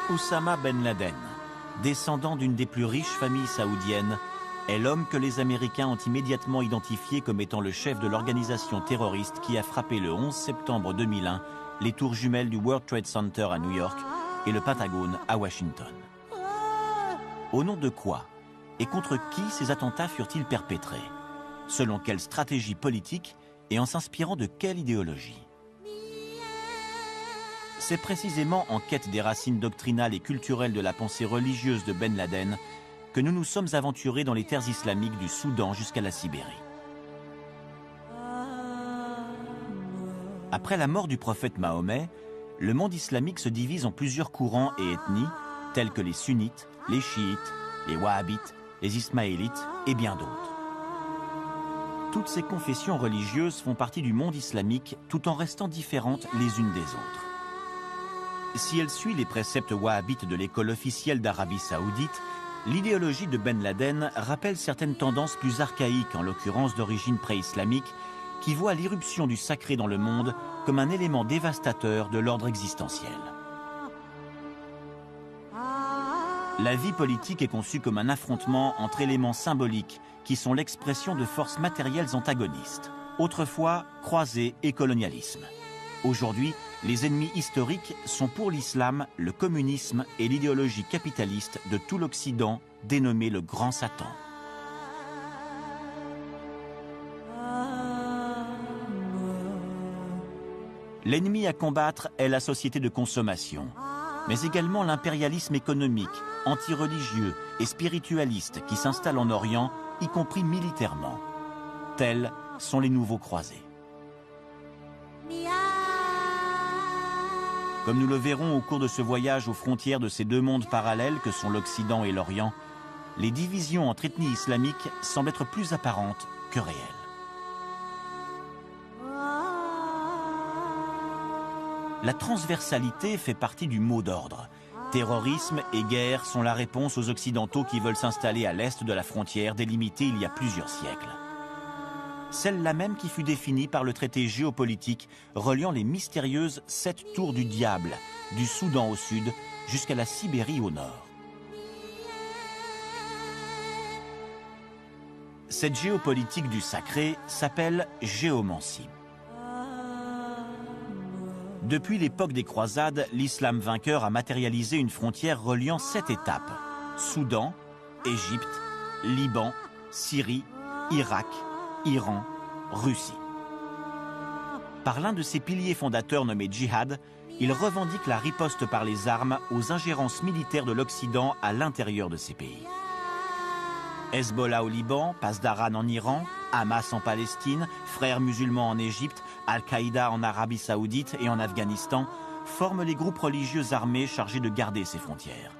Oussama Ben Laden, descendant d'une des plus riches familles saoudiennes, est l'homme que les Américains ont immédiatement identifié comme étant le chef de l'organisation terroriste qui a frappé le 11 septembre 2001 les tours jumelles du World Trade Center à New York et le Pentagone à Washington. Au nom de quoi et contre qui ces attentats furent-ils perpétrés? Selon quelle stratégie politique et en s'inspirant de quelle idéologie? C'est précisément en quête des racines doctrinales et culturelles de la pensée religieuse de Ben Laden que nous nous sommes aventurés dans les terres islamiques du Soudan jusqu'à la Sibérie. Après la mort du prophète Mahomet, le monde islamique se divise en plusieurs courants et ethnies, tels que les sunnites, les chiites, les wahhabites, les ismaélites et bien d'autres. Toutes ces confessions religieuses font partie du monde islamique tout en restant différentes les unes des autres. Si elle suit les préceptes wahhabites de l'école officielle d'Arabie Saoudite, l'idéologie de Ben Laden rappelle certaines tendances plus archaïques, en l'occurrence d'origine pré-islamique, qui voient l'irruption du sacré dans le monde comme un élément dévastateur de l'ordre existentiel. La vie politique est conçue comme un affrontement entre éléments symboliques qui sont l'expression de forces matérielles antagonistes. Autrefois, croisés et colonialisme. Aujourd'hui, les ennemis historiques sont pour l'islam, le communisme et l'idéologie capitaliste de tout l'Occident, dénommé le Grand Satan. L'ennemi à combattre est la société de consommation, mais également l'impérialisme économique, anti-religieux et spiritualiste qui s'installe en Orient, y compris militairement. Tels sont les nouveaux croisés. Comme nous le verrons au cours de ce voyage aux frontières de ces deux mondes parallèles que sont l'Occident et l'Orient, les divisions entre ethnies islamiques semblent être plus apparentes que réelles. La transversalité fait partie du mot d'ordre. Terrorisme et guerre sont la réponse aux Occidentaux qui veulent s'installer à l'est de la frontière délimitée il y a plusieurs siècles. Celle-là même qui fut définie par le traité géopolitique reliant les mystérieuses 7 tours du diable, du Soudan au sud jusqu'à la Sibérie au nord. Cette géopolitique du sacré s'appelle géomancie. Depuis l'époque des croisades, l'islam vainqueur a matérialisé une frontière reliant 7 étapes: Soudan, Égypte, Liban, Syrie, Irak, Iran, Russie. Par l'un de ses piliers fondateurs nommé Djihad, il revendique la riposte par les armes aux ingérences militaires de l'Occident à l'intérieur de ces pays. Hezbollah au Liban, Pasdaran en Iran, Hamas en Palestine, Frères musulmans en Égypte, Al-Qaïda en Arabie Saoudite et en Afghanistan forment les groupes religieux armés chargés de garder ces frontières.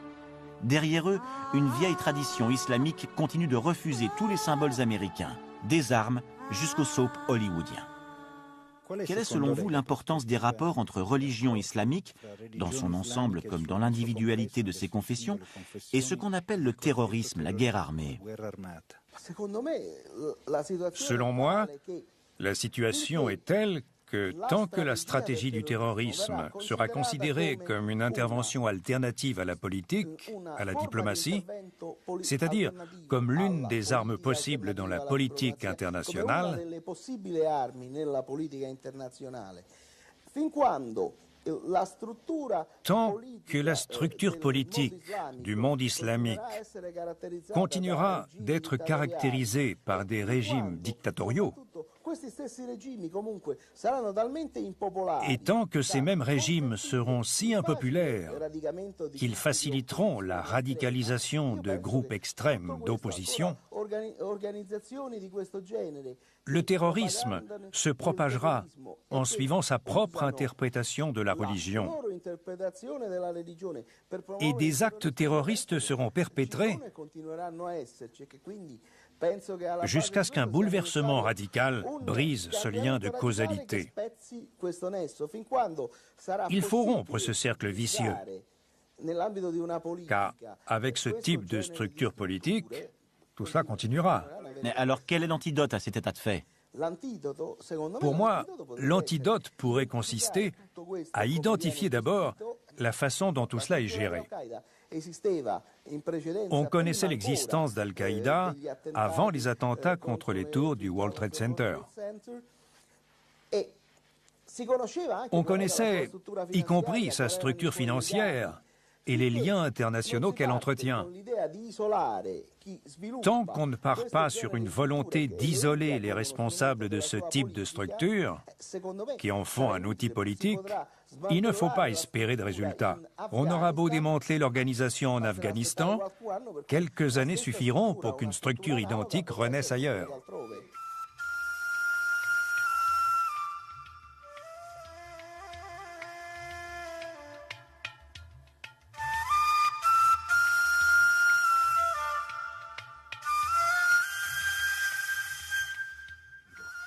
Derrière eux, une vieille tradition islamique continue de refuser tous les symboles américains, des armes jusqu'aux soaps hollywoodiens. Quelle est selon vous l'importance des rapports entre religion islamique, dans son ensemble comme dans l'individualité de ses confessions, et ce qu'on appelle le terrorisme, la guerre armée? Selon moi, la situation est telle que tant que la stratégie du terrorisme sera considérée comme une intervention alternative à la politique, à la diplomatie, c'est-à-dire comme l'une des armes possibles dans la politique internationale, tant que la structure politique du monde islamique continuera d'être caractérisée par des régimes dictatoriaux, et tant que ces mêmes régimes seront si impopulaires qu'ils faciliteront la radicalisation de groupes extrêmes d'opposition, le terrorisme se propagera en suivant sa propre interprétation de la religion. Et des actes terroristes seront perpétrés jusqu'à ce qu'un bouleversement radical brise ce lien de causalité. Il faut rompre ce cercle vicieux, car avec ce type de structure politique, tout cela continuera. Mais alors quel est l'antidote à cet état de fait? Pour moi, l'antidote pourrait consister à identifier d'abord la façon dont tout cela est géré. On connaissait l'existence d'Al-Qaïda avant les attentats contre les tours du World Trade Center. On connaissait, y compris sa structure financière et les liens internationaux qu'elle entretient. Tant qu'on ne part pas sur une volonté d'isoler les responsables de ce type de structure, qui en font un outil politique, il ne faut pas espérer de résultats. On aura beau démanteler l'organisation en Afghanistan, quelques années suffiront pour qu'une structure identique renaisse ailleurs.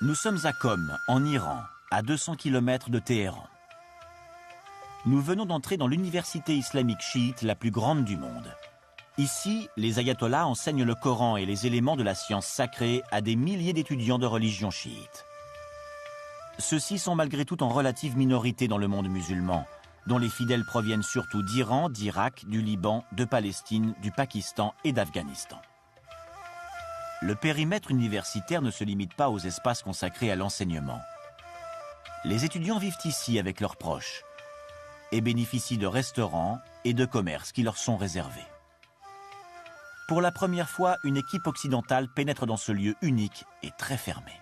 Nous sommes à Qom, en Iran, à 200 km de Téhéran. Nous venons d'entrer dans l'université islamique chiite la plus grande du monde. Ici, les ayatollahs enseignent le Coran et les éléments de la science sacrée à des milliers d'étudiants de religion chiite. Ceux-ci sont malgré tout en relative minorité dans le monde musulman, dont les fidèles proviennent surtout d'Iran, d'Irak, du Liban, de Palestine, du Pakistan et d'Afghanistan. Le périmètre universitaire ne se limite pas aux espaces consacrés à l'enseignement. Les étudiants vivent ici avec leurs proches et bénéficient de restaurants et de commerces qui leur sont réservés. Pour la première fois, une équipe occidentale pénètre dans ce lieu unique et très fermé.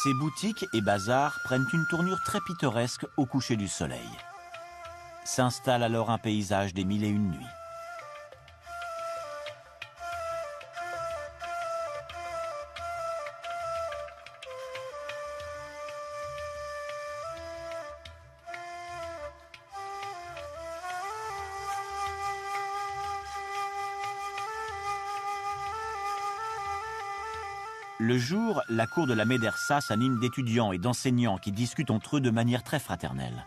Ces boutiques et bazars prennent une tournure très pittoresque au coucher du soleil. S'installe alors un paysage des mille et une nuits. Le jour, la cour de la médersa s'anime d'étudiants et d'enseignants qui discutent entre eux de manière très fraternelle.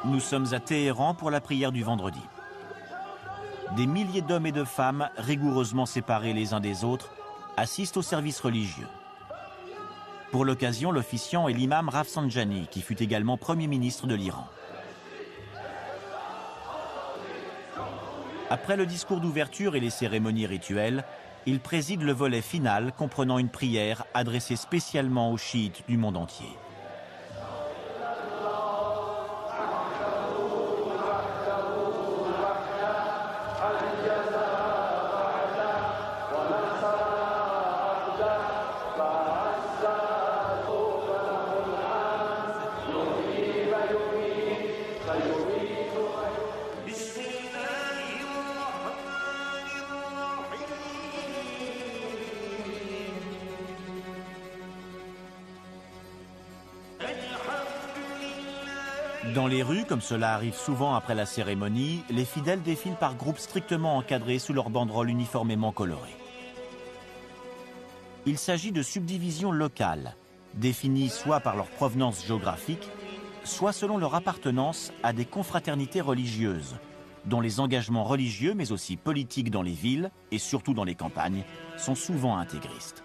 Nous sommes à Téhéran pour la prière du vendredi. Des milliers d'hommes et de femmes, rigoureusement séparés les uns des autres, assistent au service religieux. Pour l'occasion, l'officiant est l'imam Rafsanjani, qui fut également Premier ministre de l'Iran. Après le discours d'ouverture et les cérémonies rituelles, il préside le volet final comprenant une prière adressée spécialement aux chiites du monde entier. Dans les rues, comme cela arrive souvent après la cérémonie, les fidèles défilent par groupes strictement encadrés sous leurs banderoles uniformément colorées. Il s'agit de subdivisions locales, définies soit par leur provenance géographique, soit selon leur appartenance à des confraternités religieuses, dont les engagements religieux, mais aussi politiques dans les villes, et surtout dans les campagnes, sont souvent intégristes.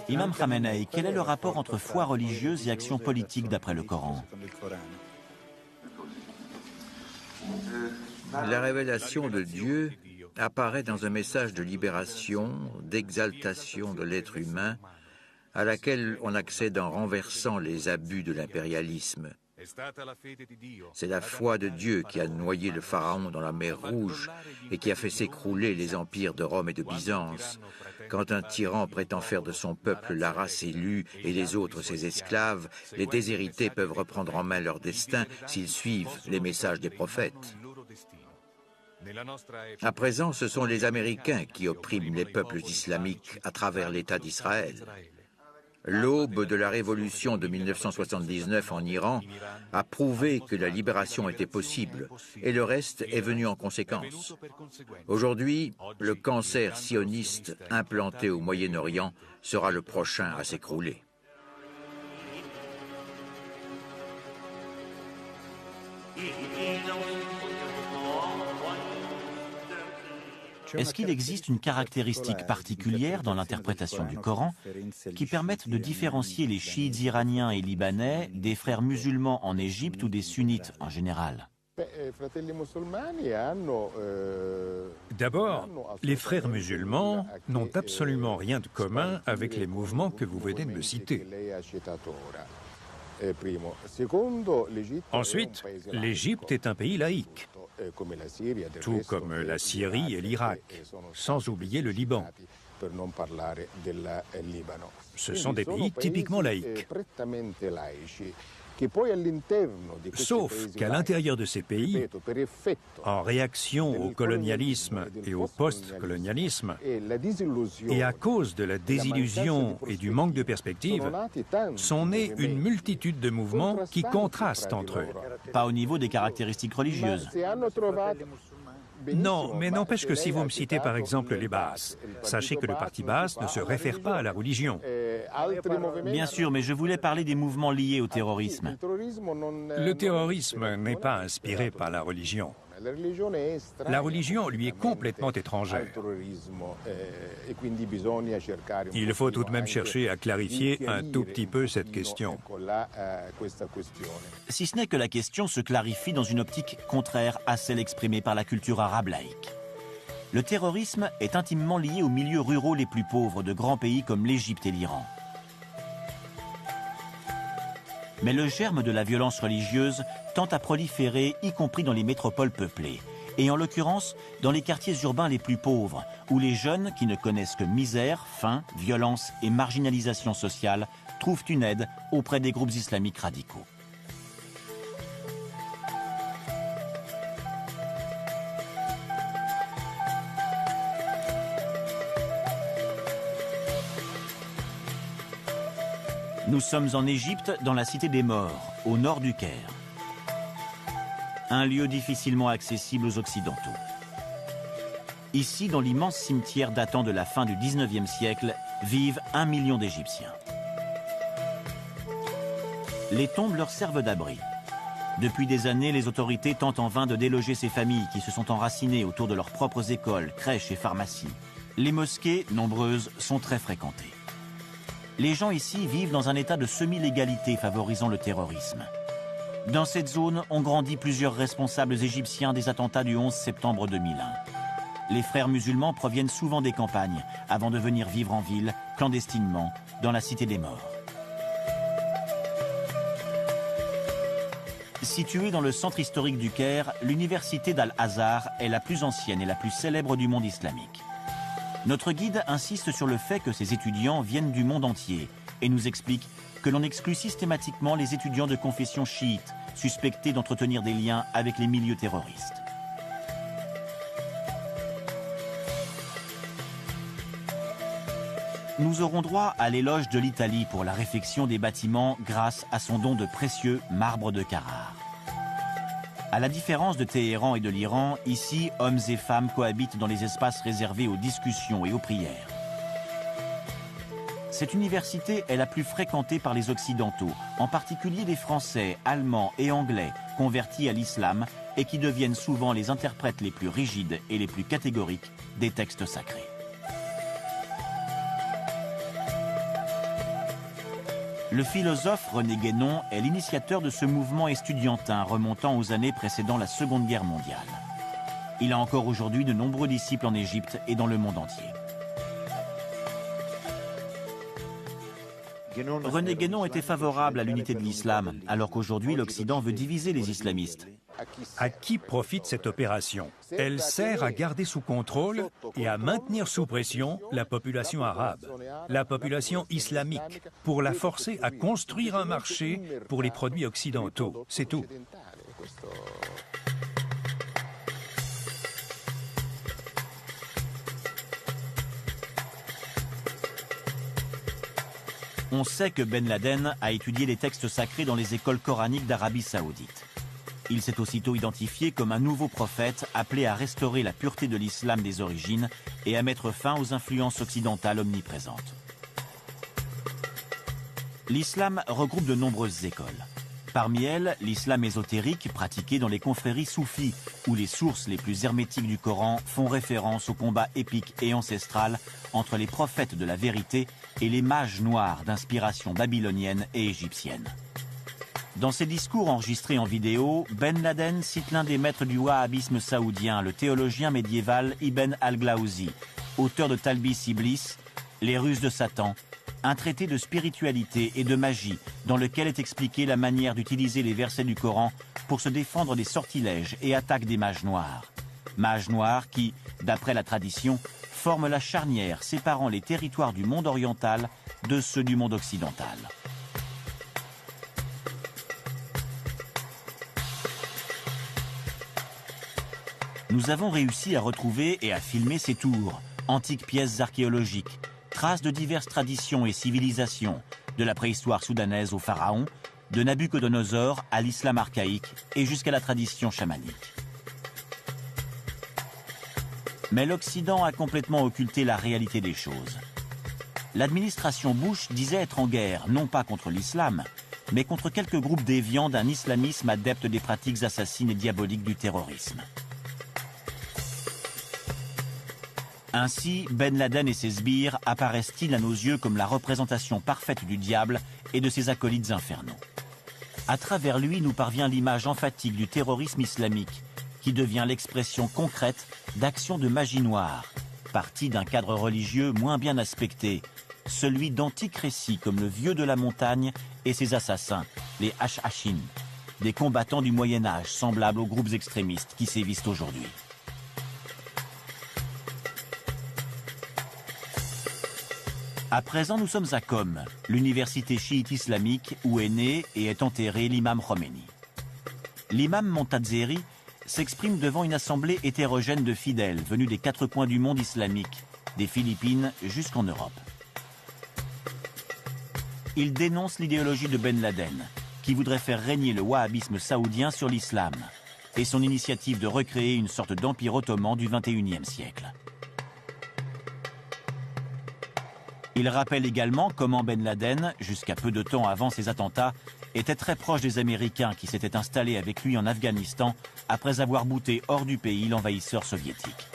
Imam Khamenei, quel est le rapport entre foi religieuse et action politique d'après le Coran? La révélation de Dieu apparaît dans un message de libération, d'exaltation de l'être humain, à laquelle on accède en renversant les abus de l'impérialisme. C'est la foi de Dieu qui a noyé le pharaon dans la mer Rouge et qui a fait s'écrouler les empires de Rome et de Byzance. Quand un tyran prétend faire de son peuple la race élue et les autres ses esclaves, les déshérités peuvent reprendre en main leur destin s'ils suivent les messages des prophètes. À présent, ce sont les Américains qui oppriment les peuples islamiques à travers l'État d'Israël. L'aube de la révolution de 1979 en Iran a prouvé que la libération était possible et le reste est venu en conséquence. Aujourd'hui, le cancer sioniste implanté au Moyen-Orient sera le prochain à s'écrouler. Est-ce qu'il existe une caractéristique particulière dans l'interprétation du Coran qui permette de différencier les chiites iraniens et libanais des frères musulmans en Égypte ou des sunnites en général? D'abord, les frères musulmans n'ont absolument rien de commun avec les mouvements que vous venez de me citer. Ensuite, l'Égypte est un pays laïque, tout comme la Syrie et l'Irak, sans oublier le Liban. Ce sont des pays typiquement laïques. Sauf qu'à l'intérieur de ces pays, en réaction au colonialisme et au post-colonialisme, et à cause de la désillusion et du manque de perspective, sont nés une multitude de mouvements qui contrastent entre eux. Pas au niveau des caractéristiques religieuses. Non, mais n'empêche que si vous me citez par exemple les Baas, sachez que le parti Baas ne se réfère pas à la religion. Bien sûr, mais je voulais parler des mouvements liés au terrorisme. Le terrorisme n'est pas inspiré par la religion. La religion lui est complètement étrangère. Il faut tout de même chercher à clarifier un tout petit peu cette question. Si ce n'est que la question se clarifie dans une optique contraire à celle exprimée par la culture arabe laïque. Le terrorisme est intimement lié aux milieux ruraux les plus pauvres de grands pays comme l'Égypte et l'Iran. Mais le germe de la violence religieuse tend à proliférer, y compris dans les métropoles peuplées, et en l'occurrence dans les quartiers urbains les plus pauvres, où les jeunes qui ne connaissent que misère, faim, violence et marginalisation sociale trouvent une aide auprès des groupes islamiques radicaux. Nous sommes en Égypte, dans la cité des Morts, au nord du Caire. Un lieu difficilement accessible aux Occidentaux. Ici, dans l'immense cimetière datant de la fin du 19e siècle, vivent 1 million d'Égyptiens. Les tombes leur servent d'abri. Depuis des années, les autorités tentent en vain de déloger ces familles qui se sont enracinées autour de leurs propres écoles, crèches et pharmacies. Les mosquées, nombreuses, sont très fréquentées. Les gens ici vivent dans un état de semi-légalité favorisant le terrorisme. Dans cette zone ont grandi plusieurs responsables égyptiens des attentats du 11 septembre 2001. Les frères musulmans proviennent souvent des campagnes avant de venir vivre en ville, clandestinement, dans la cité des Morts. Située dans le centre historique du Caire, l'université d'Al-Azhar est la plus ancienne et la plus célèbre du monde islamique. Notre guide insiste sur le fait que ses étudiants viennent du monde entier et nous explique que l'on exclut systématiquement les étudiants de confession chiite, suspectés d'entretenir des liens avec les milieux terroristes. Nous aurons droit à l'éloge de l'Italie pour la réfection des bâtiments grâce à son don de précieux marbre de Carrare. À la différence de Téhéran et de l'Iran, ici, hommes et femmes cohabitent dans les espaces réservés aux discussions et aux prières. Cette université est la plus fréquentée par les Occidentaux, en particulier les Français, Allemands et Anglais convertis à l'islam et qui deviennent souvent les interprètes les plus rigides et les plus catégoriques des textes sacrés. Le philosophe René Guénon est l'initiateur de ce mouvement estudiantin remontant aux années précédant la Seconde Guerre mondiale. Il a encore aujourd'hui de nombreux disciples en Égypte et dans le monde entier. René Guénon était favorable à l'unité de l'islam, alors qu'aujourd'hui l'Occident veut diviser les islamistes. À qui profite cette opération? Elle sert à garder sous contrôle et à maintenir sous pression la population arabe, la population islamique, pour la forcer à construire un marché pour les produits occidentaux. C'est tout. On sait que Ben Laden a étudié les textes sacrés dans les écoles coraniques d'Arabie Saoudite. Il s'est aussitôt identifié comme un nouveau prophète appelé à restaurer la pureté de l'islam des origines et à mettre fin aux influences occidentales omniprésentes. L'islam regroupe de nombreuses écoles. Parmi elles, l'islam ésotérique pratiqué dans les confréries soufis, où les sources les plus hermétiques du Coran font référence au combat épique et ancestral entre les prophètes de la vérité et les mages noirs d'inspiration babylonienne et égyptienne. Dans ses discours enregistrés en vidéo, Ben Laden cite l'un des maîtres du wahhabisme saoudien, le théologien médiéval Ibn al-Glawzi, auteur de Talbis Iblis, Les ruses de Satan, un traité de spiritualité et de magie dans lequel est expliquée la manière d'utiliser les versets du Coran pour se défendre des sortilèges et attaques des mages noirs. Mages noirs qui, d'après la tradition, forment la charnière séparant les territoires du monde oriental de ceux du monde occidental. Nous avons réussi à retrouver et à filmer ces tours, antiques pièces archéologiques, traces de diverses traditions et civilisations, de la préhistoire soudanaise aux pharaons, de Nabucodonosor à l'islam archaïque et jusqu'à la tradition chamanique. Mais l'Occident a complètement occulté la réalité des choses. L'administration Bush disait être en guerre, non pas contre l'islam, mais contre quelques groupes déviants d'un islamisme adepte des pratiques assassines et diaboliques du terrorisme. Ainsi, Ben Laden et ses sbires apparaissent-ils à nos yeux comme la représentation parfaite du diable et de ses acolytes infernaux. À travers lui nous parvient l'image emphatique du terrorisme islamique, qui devient l'expression concrète d'actions de magie noire, partie d'un cadre religieux moins bien aspecté, celui d'antiques récits comme le Vieux de la Montagne et ses assassins, les Hashashin, des combattants du Moyen-Âge semblables aux groupes extrémistes qui sévissent aujourd'hui. À présent, nous sommes à Qom, l'université chiite islamique où est né et est enterré l'imam Khomeini. L'imam Montazeri s'exprime devant une assemblée hétérogène de fidèles venus des quatre coins du monde islamique, des Philippines jusqu'en Europe. Il dénonce l'idéologie de Ben Laden, qui voudrait faire régner le wahhabisme saoudien sur l'islam, et son initiative de recréer une sorte d'empire ottoman du XXIe siècle. Il rappelle également comment Ben Laden, jusqu'à peu de temps avant ses attentats, était très proche des Américains qui s'étaient installés avec lui en Afghanistan après avoir bouté hors du pays l'envahisseur soviétique.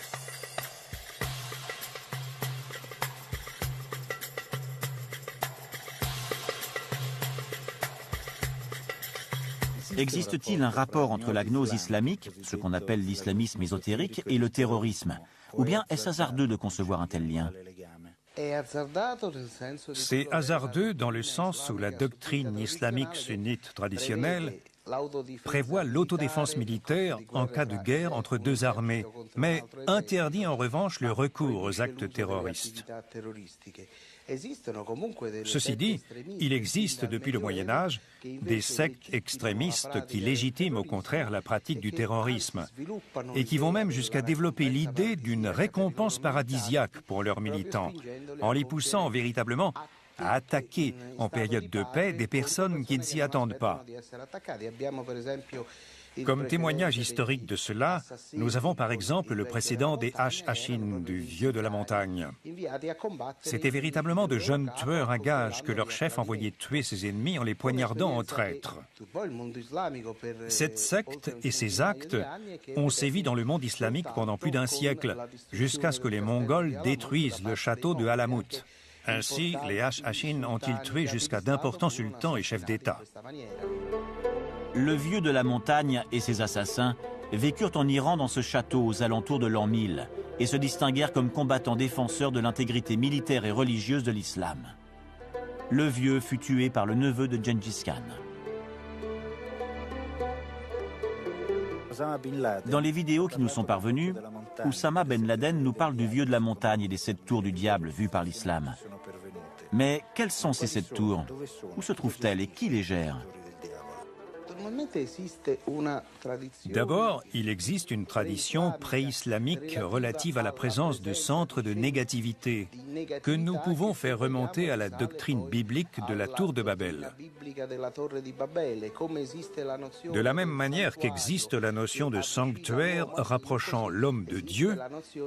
Existe-t-il un rapport entre la gnose islamique, ce qu'on appelle l'islamisme ésotérique, et le terrorisme? Ou bien est-ce hasardeux de concevoir un tel lien? C'est hasardeux dans le sens où la doctrine islamique sunnite traditionnelle prévoit l'autodéfense militaire en cas de guerre entre deux armées, mais interdit en revanche le recours aux actes terroristes. Ceci dit, il existe depuis le Moyen Âge des sectes extrémistes qui légitiment au contraire la pratique du terrorisme et qui vont même jusqu'à développer l'idée d'une récompense paradisiaque pour leurs militants, en les poussant véritablement à attaquer en période de paix des personnes qui ne s'y attendent pas. Comme témoignage historique de cela, nous avons par exemple le précédent des Hashashin du Vieux de la Montagne. C'étaient véritablement de jeunes tueurs à gages que leur chef envoyait tuer ses ennemis en les poignardant en traîtres. Cette secte et ces actes ont sévi dans le monde islamique pendant plus d'un siècle, jusqu'à ce que les Mongols détruisent le château de Alamut. Ainsi, les Hashashin ont-ils tué jusqu'à d'importants sultans et chefs d'État. Le Vieux de la Montagne et ses assassins vécurent en Iran dans ce château aux alentours de l'an 1000 et se distinguèrent comme combattants défenseurs de l'intégrité militaire et religieuse de l'islam. Le Vieux fut tué par le neveu de Gengis Khan. Dans les vidéos qui nous sont parvenues, Oussama Ben Laden nous parle du Vieux de la Montagne et des 7 tours du diable vues par l'islam. Mais quelles sont ces 7 tours? Où se trouvent-elles et qui les gère? D'abord, il existe une tradition pré-islamique relative à la présence de centres de négativité que nous pouvons faire remonter à la doctrine biblique de la tour de Babel. De la même manière qu'existe la notion de sanctuaire rapprochant l'homme de Dieu,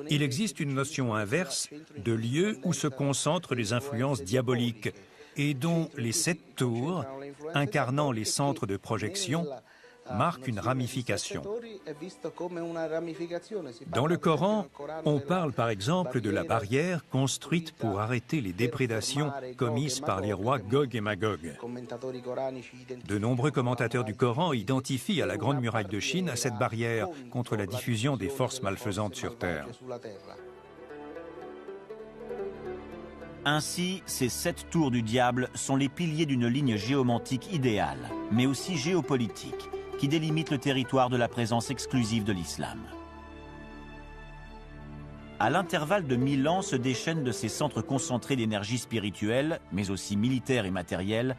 il existe une notion inverse de lieu où se concentrent les influences diaboliques et dont les 7 tours, incarnant les centres de projection, marquent une ramification. Dans le Coran, on parle par exemple de la barrière construite pour arrêter les déprédations commises par les rois Gog et Magog. De nombreux commentateurs du Coran identifient à la Grande Muraille de Chine cette barrière contre la diffusion des forces malfaisantes sur Terre. Ainsi, ces 7 tours du diable sont les piliers d'une ligne géomantique idéale, mais aussi géopolitique, qui délimite le territoire de la présence exclusive de l'islam. À l'intervalle de 1000 ans se déchaînent de ces centres concentrés d'énergie spirituelle, mais aussi militaire et matérielle,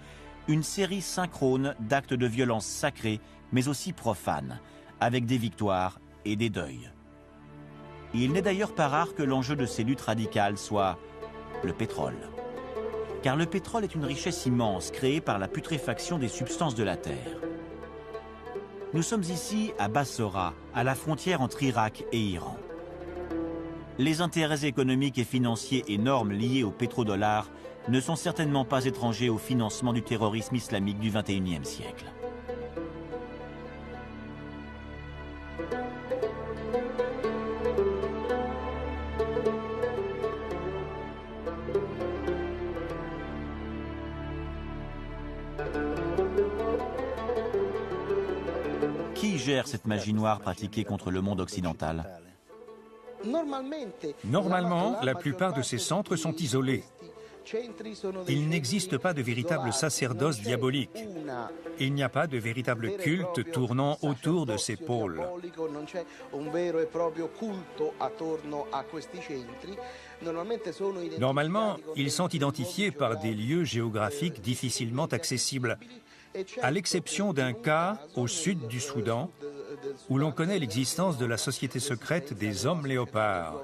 une série synchrone d'actes de violence sacrés, mais aussi profanes, avec des victoires et des deuils. Il n'est d'ailleurs pas rare que l'enjeu de ces luttes radicales soit le pétrole. Car le pétrole est une richesse immense créée par la putréfaction des substances de la Terre. Nous sommes ici à Bassora, à la frontière entre Irak et Iran. Les intérêts économiques et financiers énormes liés au pétrodollar ne sont certainement pas étrangers au financement du terrorisme islamique du XXIe siècle. Qui gère cette magie noire pratiquée contre le monde occidental? Normalement, la plupart de ces centres sont isolés. Il n'existe pas de véritable sacerdoce diabolique. Il n'y a pas de véritable culte tournant autour de ces pôles. Normalement, ils sont identifiés par des lieux géographiques difficilement accessibles, à l'exception d'un cas au sud du Soudan, où l'on connaît l'existence de la société secrète des hommes léopards.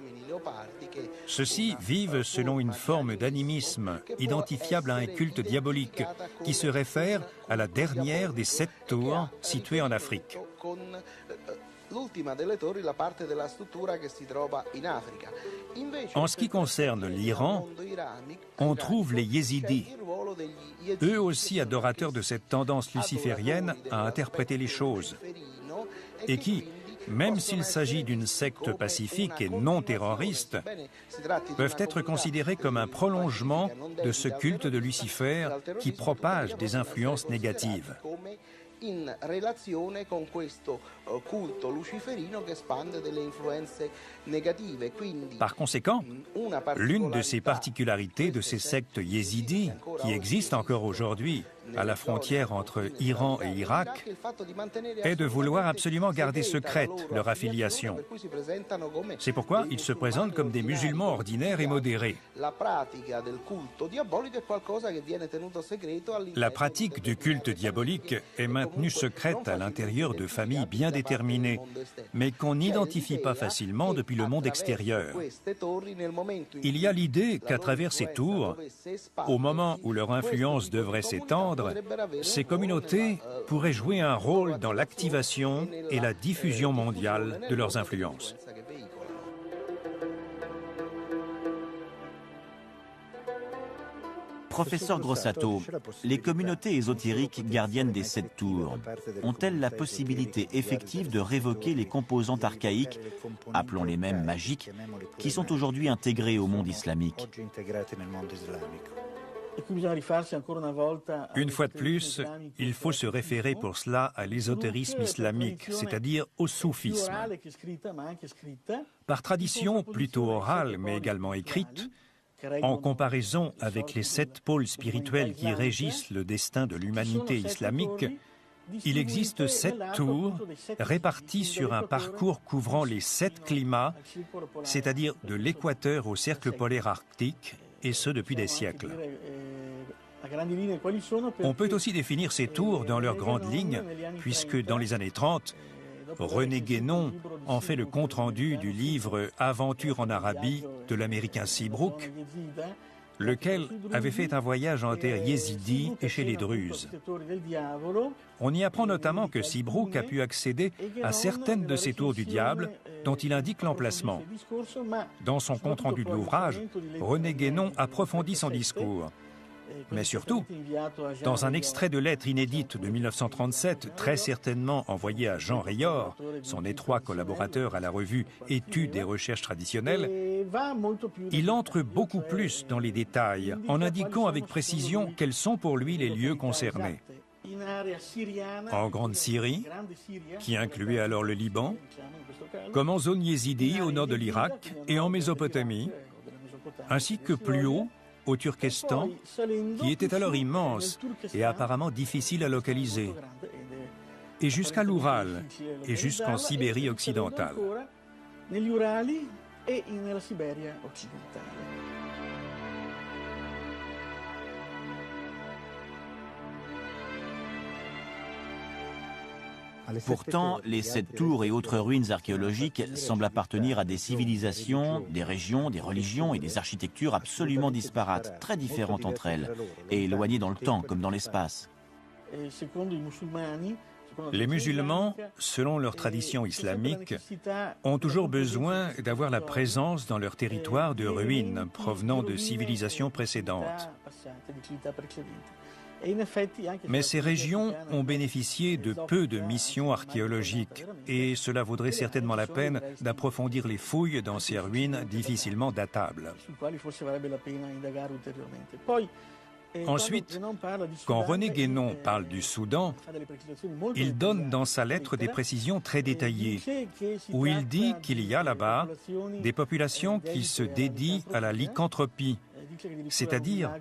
Ceux-ci vivent selon une forme d'animisme identifiable à un culte diabolique qui se réfère à la dernière des 7 tours situées en Afrique. En ce qui concerne l'Iran, on trouve les Yézidis, eux aussi adorateurs de cette tendance luciférienne à interpréter les choses, et qui, même s'il s'agit d'une secte pacifique et non terroriste, peuvent être considérés comme un prolongement de ce culte de Lucifer qui propage des influences négatives. Par conséquent, l'une de ces particularités de ces sectes yézidis, qui existent encore aujourd'hui, à la frontière entre Iran et Irak est de vouloir absolument garder secrète leur affiliation. C'est pourquoi ils se présentent comme des musulmans ordinaires et modérés. La pratique du culte diabolique est maintenue secrète à l'intérieur de familles bien déterminées, mais qu'on n'identifie pas facilement depuis le monde extérieur. Il y a l'idée qu'à travers ces tours, au moment où leur influence devrait s'étendre, ces communautés pourraient jouer un rôle dans l'activation et la diffusion mondiale de leurs influences. Professeur Grossato, les communautés ésotériques gardiennes des 7 tours ont-elles la possibilité effective de révoquer les composantes archaïques, appelons-les même magiques, qui sont aujourd'hui intégrées au monde islamique? Une fois de plus, il faut se référer pour cela à l'ésotérisme islamique, c'est-à-dire au soufisme. Par tradition plutôt orale, mais également écrite, en comparaison avec les 7 pôles spirituels qui régissent le destin de l'humanité islamique, il existe 7 tours réparties sur un parcours couvrant les 7 climats, c'est-à-dire de l'équateur au cercle polaire arctique, et ce depuis des siècles. On peut aussi définir ces tours dans leurs grandes lignes, puisque dans les années 30, René Guénon en fait le compte-rendu du livre « Aventure en Arabie » de l'américain Seabrook, lequel avait fait un voyage en terre yézidi et chez les Druzes. On y apprend notamment que Seabrook a pu accéder à certaines de ces tours du diable dont il indique l'emplacement. Dans son compte-rendu de l'ouvrage, René Guénon approfondit son discours. Mais surtout, dans un extrait de lettre inédite de 1937, très certainement envoyé à Jean Rayor, son étroit collaborateur à la revue Études et recherches traditionnelles, il entre beaucoup plus dans les détails, en indiquant avec précision quels sont pour lui les lieux concernés. En Grande Syrie, qui incluait alors le Liban, comme en zone yézidi au nord de l'Irak et en Mésopotamie, ainsi que plus haut, au Turkestan, qui était alors immense et apparemment difficile à localiser, et jusqu'à l'Oural et jusqu'en Sibérie occidentale. Pourtant, les 7 tours et autres ruines archéologiques semblent appartenir à des civilisations, des régions, des religions et des architectures absolument disparates, très différentes entre elles, et éloignées dans le temps comme dans l'espace. Les musulmans, selon leur tradition islamique, ont toujours besoin d'avoir la présence dans leur territoire de ruines provenant de civilisations précédentes. Mais ces régions ont bénéficié de peu de missions archéologiques et cela vaudrait certainement la peine d'approfondir les fouilles dans ces ruines difficilement datables. Ensuite, quand René Guénon parle du Soudan, il donne dans sa lettre des précisions très détaillées, où il dit qu'il y a là-bas des populations qui se dédient à la lycanthropie, c'est-à-dire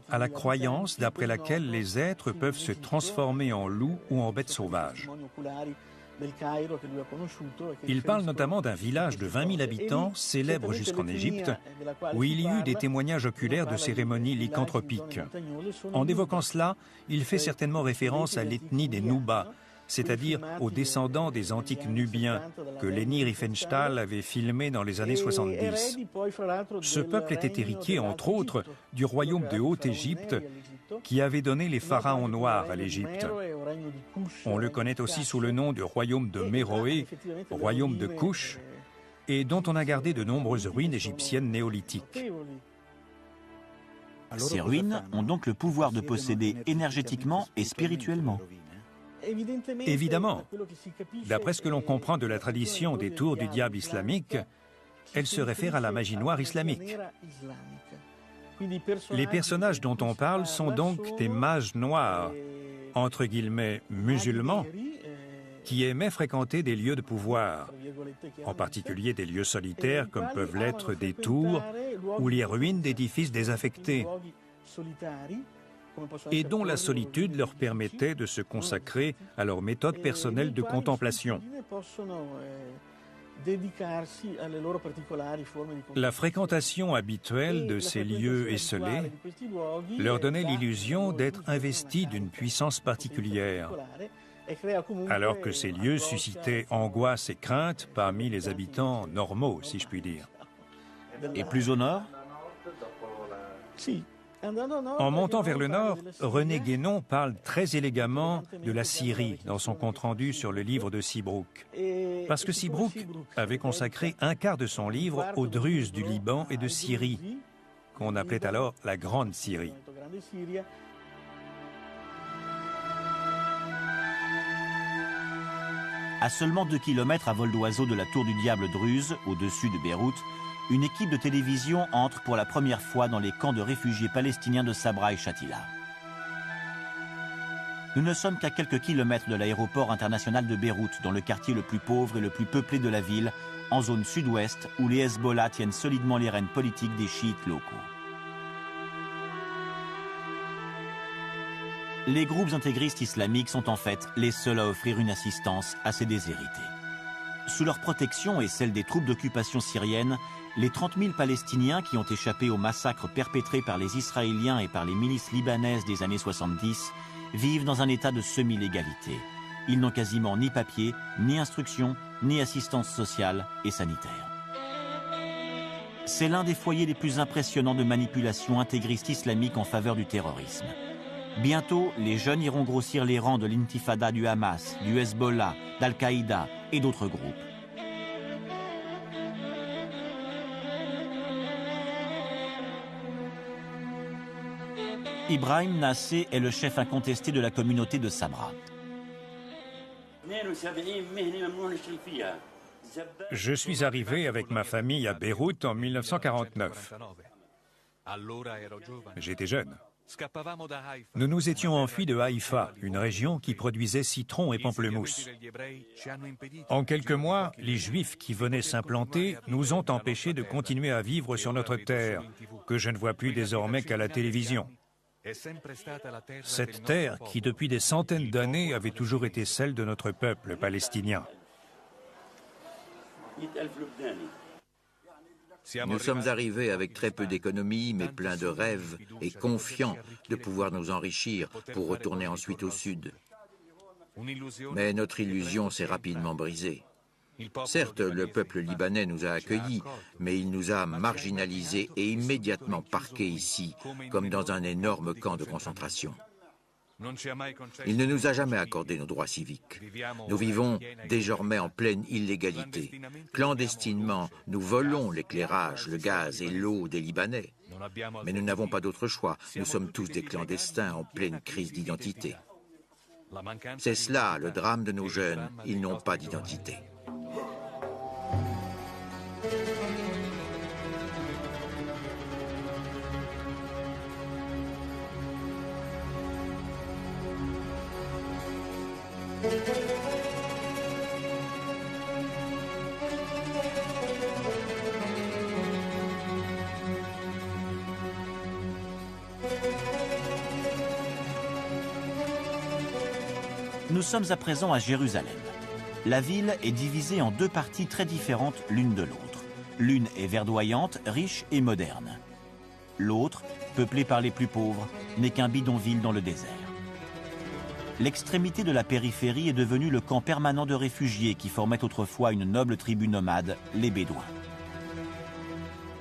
à la croyance d'après laquelle les êtres peuvent se transformer en loups ou en bêtes sauvages. Il parle notamment d'un village de 20 000 habitants, célèbre jusqu'en Égypte, où il y eut des témoignages oculaires de cérémonies lycanthropiques. En évoquant cela, il fait certainement référence à l'ethnie des Noubas, c'est-à-dire aux descendants des antiques Nubiens, que Leni Riefenstahl avait filmé dans les années 70. Ce peuple était héritier, entre autres, du royaume de Haute-Égypte, qui avait donné les pharaons noirs à l'Égypte. On le connaît aussi sous le nom de royaume de Méroé, royaume de Couche, et dont on a gardé de nombreuses ruines égyptiennes néolithiques. Ces ruines ont donc le pouvoir de posséder énergétiquement et spirituellement. Évidemment, d'après ce que l'on comprend de la tradition des tours du diable islamique, elle se réfère à la magie noire islamique. Les personnages dont on parle sont donc des mages noirs, entre guillemets musulmans, qui aimaient fréquenter des lieux de pouvoir, en particulier des lieux solitaires comme peuvent l'être des tours ou les ruines d'édifices désaffectés. et dont la solitude leur permettait de se consacrer à leur méthode personnelle de contemplation. La fréquentation habituelle de ces lieux esselés leur donnait l'illusion d'être investis d'une puissance particulière, alors que ces lieux suscitaient angoisse et crainte parmi les habitants normaux, si je puis dire. Et plus au nord? En montant vers le nord, René Guénon parle très élégamment de la Syrie dans son compte-rendu sur le livre de Seabrook. Parce que Seabrook avait consacré un quart de son livre aux Druzes du Liban et de Syrie, qu'on appelait alors la Grande Syrie. À seulement 2 kilomètres à vol d'oiseau de la tour du Diable Druze, au-dessus de Beyrouth, une équipe de télévision entre pour la première fois dans les camps de réfugiés palestiniens de Sabra et Shatila. Nous ne sommes qu'à quelques kilomètres de l'aéroport international de Beyrouth, dans le quartier le plus pauvre et le plus peuplé de la ville, en zone sud-ouest, où les Hezbollah tiennent solidement les rênes politiques des chiites locaux. Les groupes intégristes islamiques sont en fait les seuls à offrir une assistance à ces déshérités. Sous leur protection et celle des troupes d'occupation syriennes, les 30 000 Palestiniens qui ont échappé aux massacres perpétrés par les Israéliens et par les milices libanaises des années 70 vivent dans un état de semi-légalité. Ils n'ont quasiment ni papier, ni instruction, ni assistance sociale et sanitaire. C'est l'un des foyers les plus impressionnants de manipulation intégriste islamique en faveur du terrorisme. Bientôt, les jeunes iront grossir les rangs de l'intifada du Hamas, du Hezbollah, d'Al-Qaïda et d'autres groupes. Ibrahim Nassé est le chef incontesté de la communauté de Sabra. Je suis arrivé avec ma famille à Beyrouth en 1949. J'étais jeune. Nous nous étions enfuis de Haïfa, une région qui produisait citron et pamplemousse. En quelques mois, les Juifs qui venaient s'implanter nous ont empêchés de continuer à vivre sur notre terre, que je ne vois plus désormais qu'à la télévision. Cette terre qui, depuis des centaines d'années, avait toujours été celle de notre peuple palestinien. Nous sommes arrivés avec très peu d'économies, mais pleins de rêves et confiants de pouvoir nous enrichir pour retourner ensuite au sud. Mais notre illusion s'est rapidement brisée. Certes, le peuple libanais nous a accueillis, mais il nous a marginalisés et immédiatement parqués ici, comme dans un énorme camp de concentration. Il ne nous a jamais accordé nos droits civiques. Nous vivons désormais en pleine illégalité. Clandestinement, nous volons l'éclairage, le gaz et l'eau des Libanais. Mais nous n'avons pas d'autre choix. Nous sommes tous des clandestins en pleine crise d'identité. C'est cela, le drame de nos jeunes. Ils n'ont pas d'identité. Nous sommes à présent à Jérusalem. La ville est divisée en 2 parties très différentes l'une de l'autre. L'une est verdoyante, riche et moderne. L'autre, peuplée par les plus pauvres, n'est qu'un bidonville dans le désert. L'extrémité de la périphérie est devenue le camp permanent de réfugiés qui formait autrefois une noble tribu nomade, les Bédouins.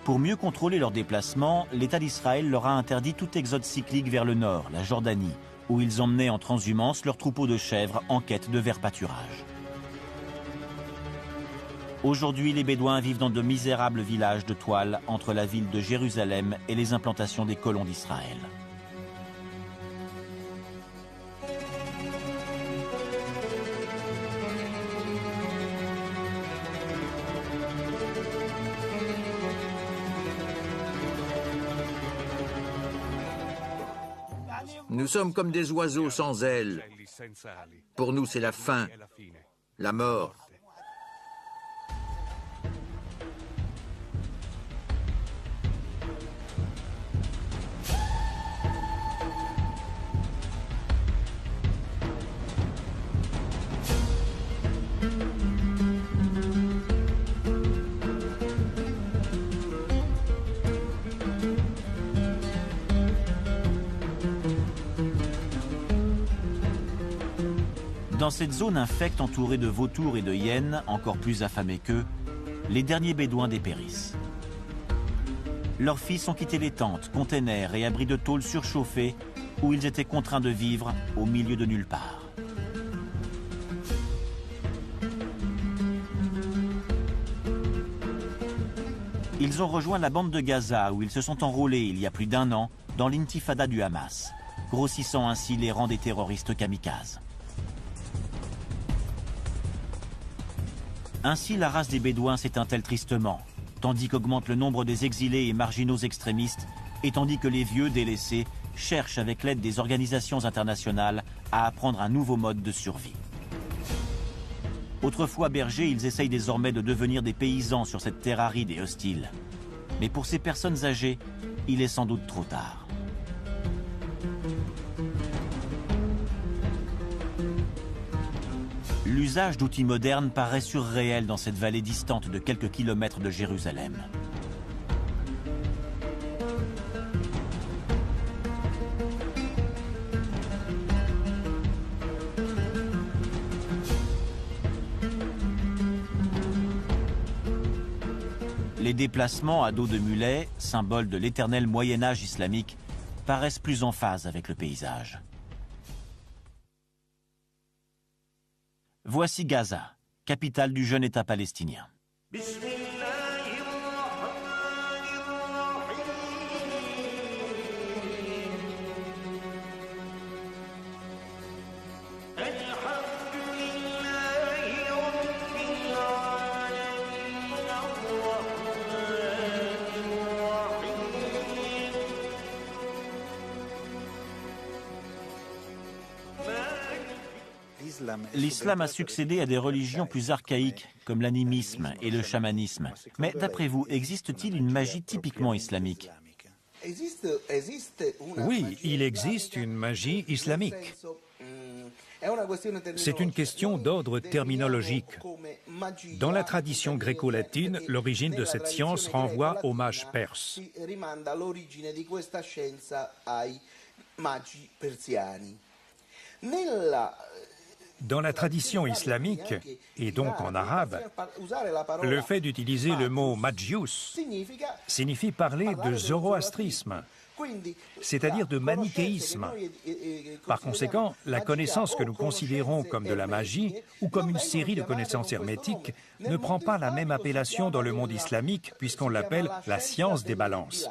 Pour mieux contrôler leurs déplacements, l'État d'Israël leur a interdit tout exode cyclique vers le nord, la Jordanie, où ils emmenaient en transhumance leurs troupeaux de chèvres en quête de vert pâturage. Aujourd'hui, les Bédouins vivent dans de misérables villages de toile entre la ville de Jérusalem et les implantations des colons d'Israël. Nous sommes comme des oiseaux sans ailes. Pour nous, c'est la fin, la mort. Dans cette zone infecte entourée de vautours et de hyènes, encore plus affamés qu'eux, les derniers bédouins dépérissent. Leurs fils ont quitté les tentes, containers et abris de tôle surchauffés où ils étaient contraints de vivre au milieu de nulle part. Ils ont rejoint la bande de Gaza où ils se sont enrôlés il y a plus d'1 an dans l'intifada du Hamas, grossissant ainsi les rangs des terroristes kamikazes. Ainsi, la race des Bédouins s'éteint-elle tristement, tandis qu'augmente le nombre des exilés et marginaux extrémistes, et tandis que les vieux délaissés cherchent avec l'aide des organisations internationales à apprendre un nouveau mode de survie. Autrefois bergers, ils essayent désormais de devenir des paysans sur cette terre aride et hostile. Mais pour ces personnes âgées, il est sans doute trop tard. L'usage d'outils modernes paraît surréel dans cette vallée distante de quelques kilomètres de Jérusalem. Les déplacements à dos de mulet, symbole de l'éternel Moyen-Âge islamique, paraissent plus en phase avec le paysage. Voici Gaza, capitale du jeune État palestinien. L'islam a succédé à des religions plus archaïques, comme l'animisme et le chamanisme. Mais d'après vous, existe-t-il une magie typiquement islamique? Oui, il existe une magie islamique. C'est une question d'ordre terminologique. Dans la tradition gréco-latine, l'origine de cette science renvoie aux mages perses. Dans la tradition islamique, et donc en arabe, le fait d'utiliser le mot Magius signifie parler de zoroastrisme, c'est-à-dire de manichéisme. Par conséquent, la connaissance que nous considérons comme de la magie ou comme une série de connaissances hermétiques ne prend pas la même appellation dans le monde islamique puisqu'on l'appelle la science des balances.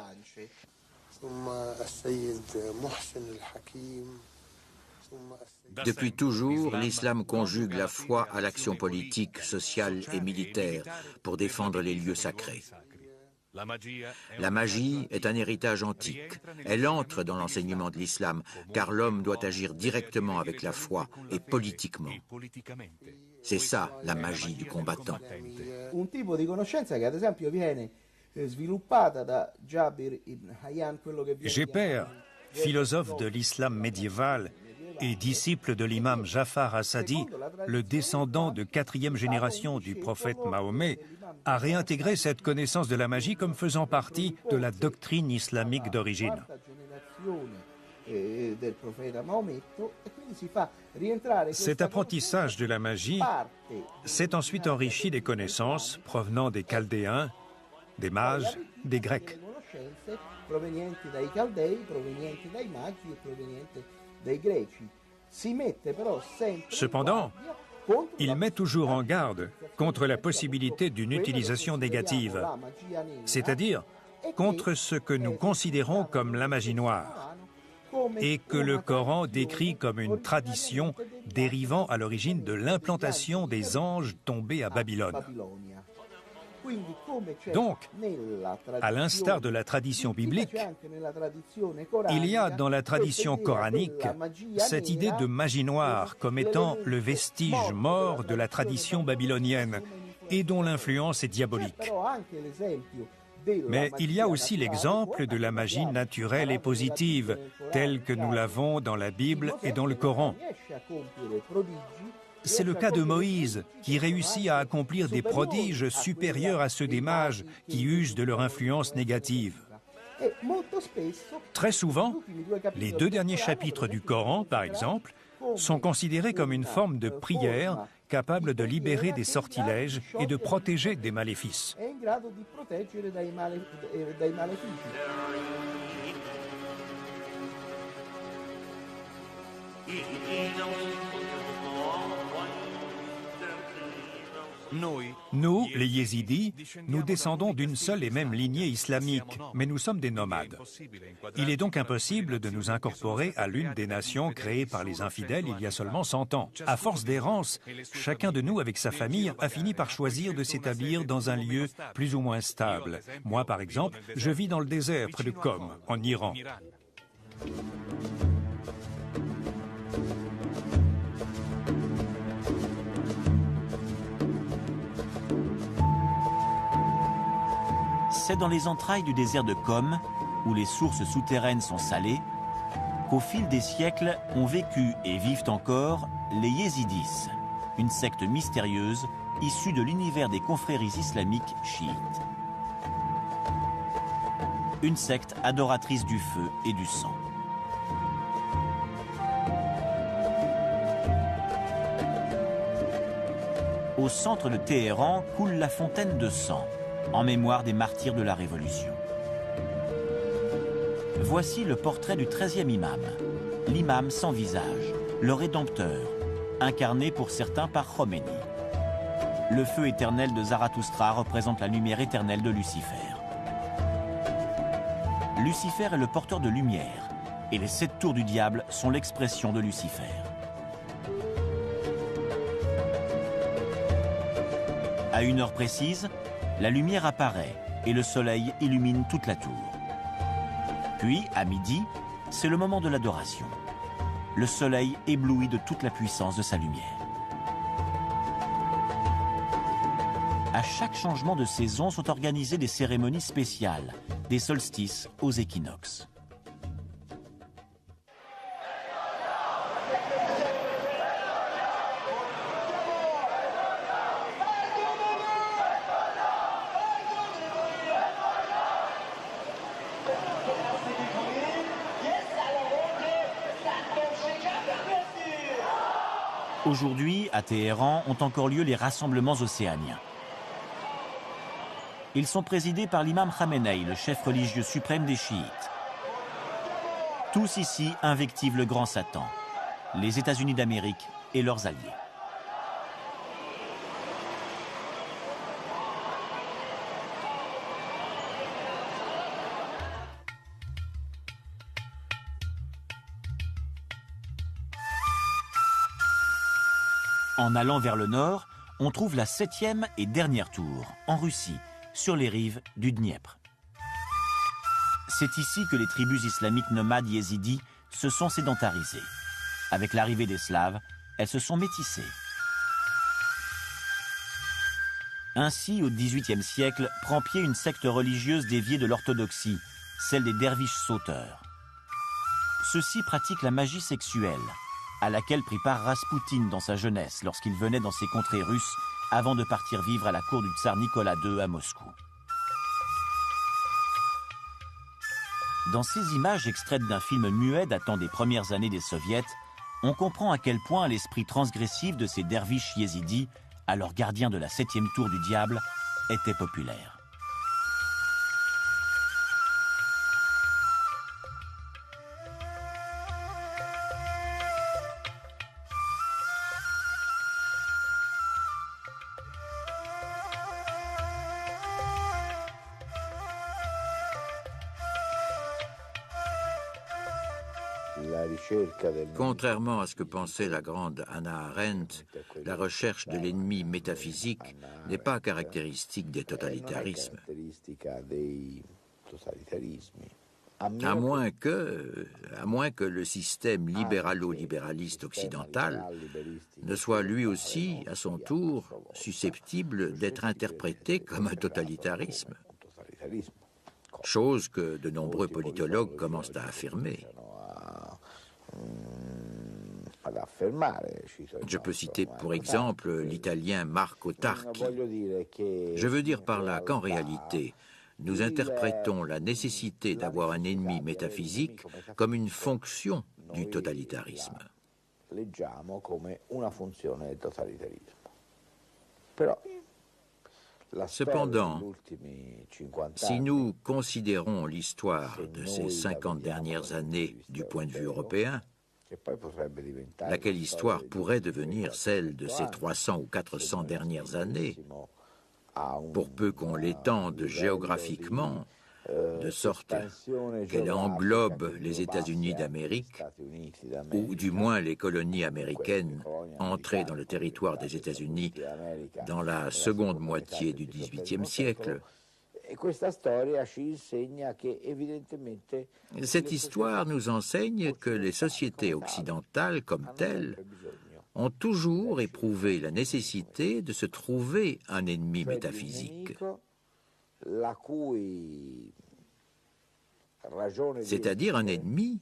Depuis toujours, l'islam conjugue la foi à l'action politique, sociale et militaire pour défendre les lieux sacrés. La magie est un héritage antique. Elle entre dans l'enseignement de l'islam, car l'homme doit agir directement avec la foi et politiquement. C'est ça, la magie du combattant. Jeper, philosophe de l'islam médiéval et disciple de l'imam Jafar Assadi, le descendant de 4e génération du prophète Mahomet, a réintégré cette connaissance de la magie comme faisant partie de la doctrine islamique d'origine. Cet apprentissage de la magie s'est ensuite enrichi des connaissances provenant des Chaldéens, des mages, des Grecs. Cependant, il met toujours en garde contre la possibilité d'une utilisation négative, c'est-à-dire contre ce que nous considérons comme la magie noire, et que le Coran décrit comme une tradition dérivant à l'origine de l'implantation des anges tombés à Babylone. Donc, à l'instar de la tradition biblique, il y a dans la tradition coranique cette idée de magie noire comme étant le vestige mort de la tradition babylonienne et dont l'influence est diabolique. Mais il y a aussi l'exemple de la magie naturelle et positive, telle que nous l'avons dans la Bible et dans le Coran. C'est le cas de Moïse, qui réussit à accomplir des prodiges supérieurs à ceux des mages qui usent de leur influence négative. Très souvent, les 2 derniers chapitres du Coran, par exemple, sont considérés comme une forme de prière capable de libérer des sortilèges et de protéger des maléfices. Nous, les Yézidis, nous descendons d'une seule et même lignée islamique, mais nous sommes des nomades. Il est donc impossible de nous incorporer à l'une des nations créées par les infidèles il y a seulement 100 ans. À force d'errance, chacun de nous, avec sa famille, a fini par choisir de s'établir dans un lieu plus ou moins stable. Moi, par exemple, je vis dans le désert près de Qom, en Iran. C'est dans les entrailles du désert de Qom, où les sources souterraines sont salées, qu'au fil des siècles ont vécu et vivent encore les Yézidis, une secte mystérieuse issue de l'univers des confréries islamiques chiites. Une secte adoratrice du feu et du sang. Au centre de Téhéran coule la fontaine de sang, en mémoire des martyrs de la Révolution. Voici le portrait du 13e imam, l'imam sans visage, le Rédempteur, incarné pour certains par Khomeini. Le feu éternel de Zarathustra représente la lumière éternelle de Lucifer. Lucifer est le porteur de lumière, et les 7 tours du diable sont l'expression de Lucifer. À une heure précise, la lumière apparaît et le soleil illumine toute la tour. Puis, à midi, c'est le moment de l'adoration. Le soleil éblouit de toute la puissance de sa lumière. À chaque changement de saison sont organisées des cérémonies spéciales, des solstices aux équinoxes. Aujourd'hui, à Téhéran, ont encore lieu les rassemblements océaniens. Ils sont présidés par l'imam Khamenei, le chef religieux suprême des chiites. Tous ici invectivent le grand Satan, les États-Unis d'Amérique et leurs alliés. En allant vers le nord, on trouve la 7e et dernière tour, en Russie, sur les rives du Dniepr. C'est ici que les tribus islamiques nomades yézidis se sont sédentarisées. Avec l'arrivée des Slaves, elles se sont métissées. Ainsi, au XVIIIe siècle, prend pied une secte religieuse déviée de l'orthodoxie, celle des derviches sauteurs. Ceux-ci pratiquent la magie sexuelle, à laquelle prit part Raspoutine dans sa jeunesse lorsqu'il venait dans ces contrées russes avant de partir vivre à la cour du tsar Nicolas II à Moscou. Dans ces images extraites d'un film muet datant des premières années des Soviets, on comprend à quel point l'esprit transgressif de ces derviches yézidis, alors gardiens de la 7e tour du diable, était populaire. Contrairement à ce que pensait la grande Hannah Arendt, la recherche de l'ennemi métaphysique n'est pas caractéristique des totalitarismes. À moins que le système libéralo-libéraliste occidental ne soit lui aussi, à son tour, susceptible d'être interprété comme un totalitarisme. Chose que de nombreux politologues commencent à affirmer. Je peux citer pour exemple l'italien Marco Tarchi. Je veux dire par là qu'en réalité, nous interprétons la nécessité d'avoir un ennemi métaphysique comme une fonction du totalitarisme. leggiamo come una funzione del totalitarismo. Però Cependant, si nous considérons l'histoire de ces 50 dernières années du point de vue européen, laquelle histoire pourrait devenir celle de ces 300 ou 400 dernières années, pour peu qu'on l'étende géographiquement, de sorte qu'elle englobe les États-Unis d'Amérique, ou du moins les colonies américaines entrées dans le territoire des États-Unis dans la seconde moitié du XVIIIe siècle. Cette histoire nous enseigne que les sociétés occidentales comme telles ont toujours éprouvé la nécessité de se trouver un ennemi métaphysique, c'est-à-dire un ennemi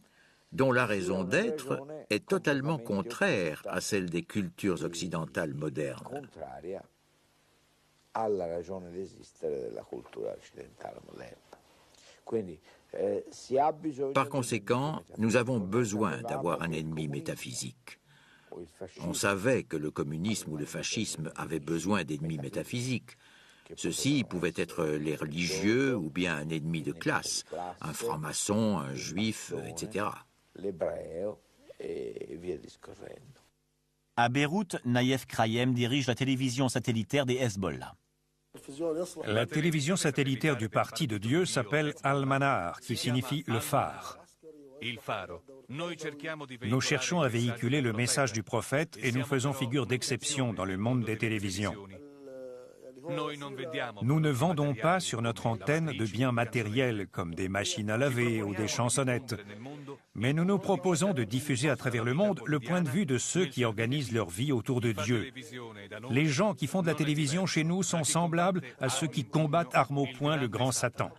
dont la raison d'être est totalement contraire à celle des cultures occidentales modernes. Par conséquent, nous avons besoin d'avoir un ennemi métaphysique. On savait que le communisme ou le fascisme avaient besoin d'ennemis métaphysiques. Ceux-ci pouvaient être les religieux ou bien un ennemi de classe, un franc-maçon, un juif, etc. À Beyrouth, Naïef Krayem dirige la télévision satellitaire des Hezbollah. La télévision satellitaire du Parti de Dieu s'appelle Al-Manar, qui signifie le phare. Nous cherchons à véhiculer le message du prophète et nous faisons figure d'exception dans le monde des télévisions. Nous ne vendons pas sur notre antenne de biens matériels comme des machines à laver ou des chansonnettes, mais nous nous proposons de diffuser à travers le monde le point de vue de ceux qui organisent leur vie autour de Dieu. Les gens qui font de la télévision chez nous sont semblables à ceux qui combattent armes au poing le grand Satan.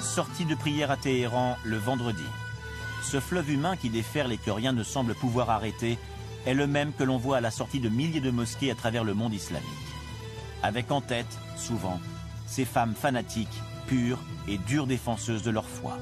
Sortie de prière à Téhéran le vendredi. Ce fleuve humain qui déferle et que rien ne semble pouvoir arrêter est le même que l'on voit à la sortie de milliers de mosquées à travers le monde islamique. Avec en tête, souvent, ces femmes fanatiques, pures et dures défenseuses de leur foi.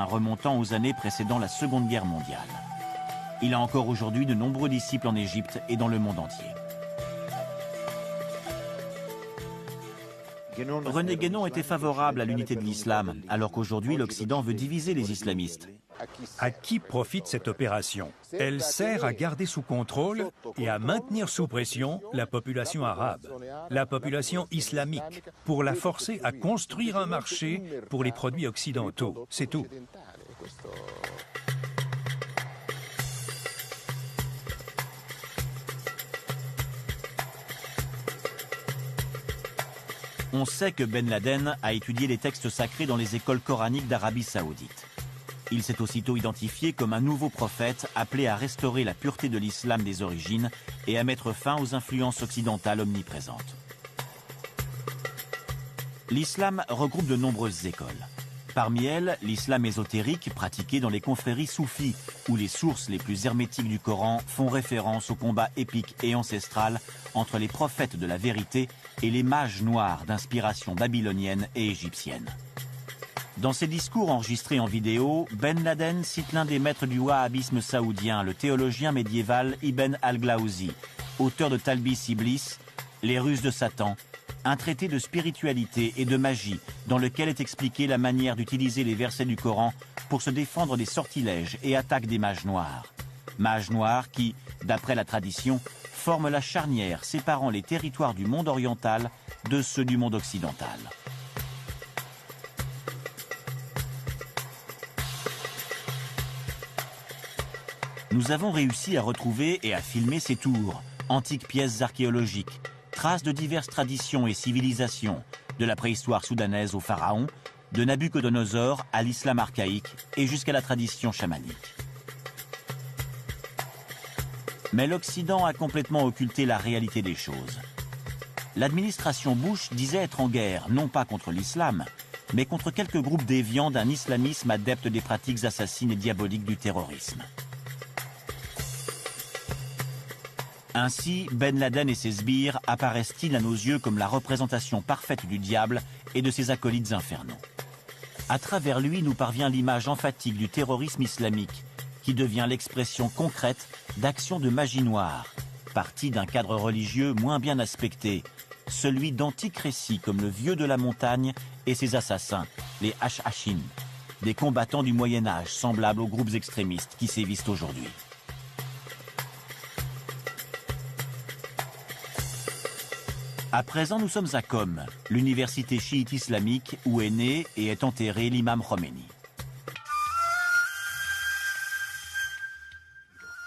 Remontant aux années précédant la Seconde Guerre mondiale. Il a encore aujourd'hui de nombreux disciples en Égypte et dans le monde entier. René Guénon était favorable à l'unité de l'islam, alors qu'aujourd'hui l'Occident veut diviser les islamistes. À qui profite cette opération? Elle sert à garder sous contrôle et à maintenir sous pression la population arabe, la population islamique, pour la forcer à construire un marché pour les produits occidentaux. C'est tout. On sait que Ben Laden a étudié les textes sacrés dans les écoles coraniques d'Arabie Saoudite. Il s'est aussitôt identifié comme un nouveau prophète appelé à restaurer la pureté de l'islam des origines et à mettre fin aux influences occidentales omniprésentes. L'islam regroupe de nombreuses écoles. Parmi elles, l'islam ésotérique pratiqué dans les confréries soufis, où les sources les plus hermétiques du Coran font référence au combat épique et ancestral entre les prophètes de la vérité et les mages noirs d'inspiration babylonienne et égyptienne. Dans ses discours enregistrés en vidéo, Ben Laden cite l'un des maîtres du wahhabisme saoudien, le théologien médiéval Ibn al-Glawzi, auteur de Talbis Iblis, Les ruses de Satan, un traité de spiritualité et de magie dans lequel est expliquée la manière d'utiliser les versets du Coran pour se défendre des sortilèges et attaques des mages noirs. mage noir qui, d'après la tradition, forme la charnière séparant les territoires du monde oriental de ceux du monde occidental. Nous avons réussi à retrouver et à filmer ces tours, antiques pièces archéologiques, traces de diverses traditions et civilisations, de la préhistoire soudanaise aux pharaons, de Nabuchodonosor à l'islam archaïque et jusqu'à la tradition chamanique. Mais l'Occident a complètement occulté la réalité des choses. L'administration Bush disait être en guerre, non pas contre l'islam, mais contre quelques groupes déviants d'un islamisme adepte des pratiques assassines et diaboliques du terrorisme. Ainsi, Ben Laden et ses sbires apparaissent-ils à nos yeux comme la représentation parfaite du diable et de ses acolytes infernaux. À travers lui nous parvient l'image emphatique du terrorisme islamique, qui devient l'expression concrète d'actions de magie noire, partie d'un cadre religieux moins bien aspecté, celui d'antiques récits comme le Vieux de la Montagne et ses assassins, les Hashashin, des combattants du Moyen-Âge semblables aux groupes extrémistes qui sévissent aujourd'hui. À présent, nous sommes à Qom, l'université chiite islamique où est né et est enterré l'imam Khomeini.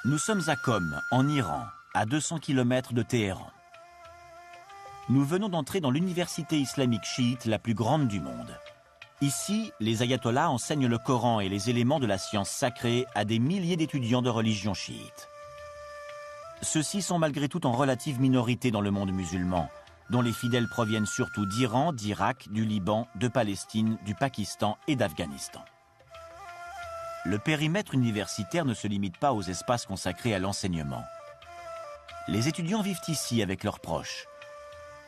Nous sommes à Qom, en Iran, à 200 km de Téhéran. Nous venons d'entrer dans l'université islamique chiite la plus grande du monde. Ici, les ayatollahs enseignent le Coran et les éléments de la science sacrée à des milliers d'étudiants de religion chiite. Ceux-ci sont malgré tout en relative minorité dans le monde musulman, dont les fidèles proviennent surtout d'Iran, d'Irak, du Liban, de Palestine, du Pakistan et d'Afghanistan. Le périmètre universitaire ne se limite pas aux espaces consacrés à l'enseignement. Les étudiants vivent ici avec leurs proches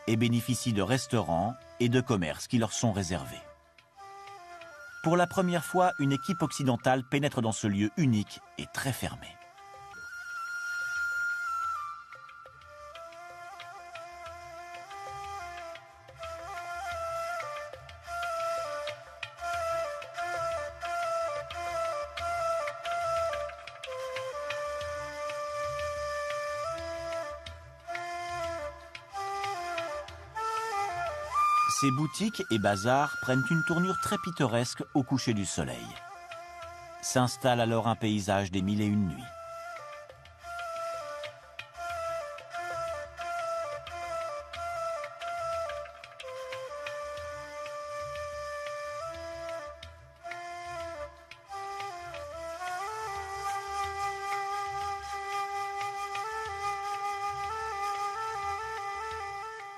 et bénéficient de restaurants et de commerces qui leur sont réservés. Pour la première fois, une équipe occidentale pénètre dans ce lieu unique et très fermé. Ces boutiques et bazars prennent une tournure très pittoresque au coucher du soleil. S'installe alors un paysage des mille et une nuits.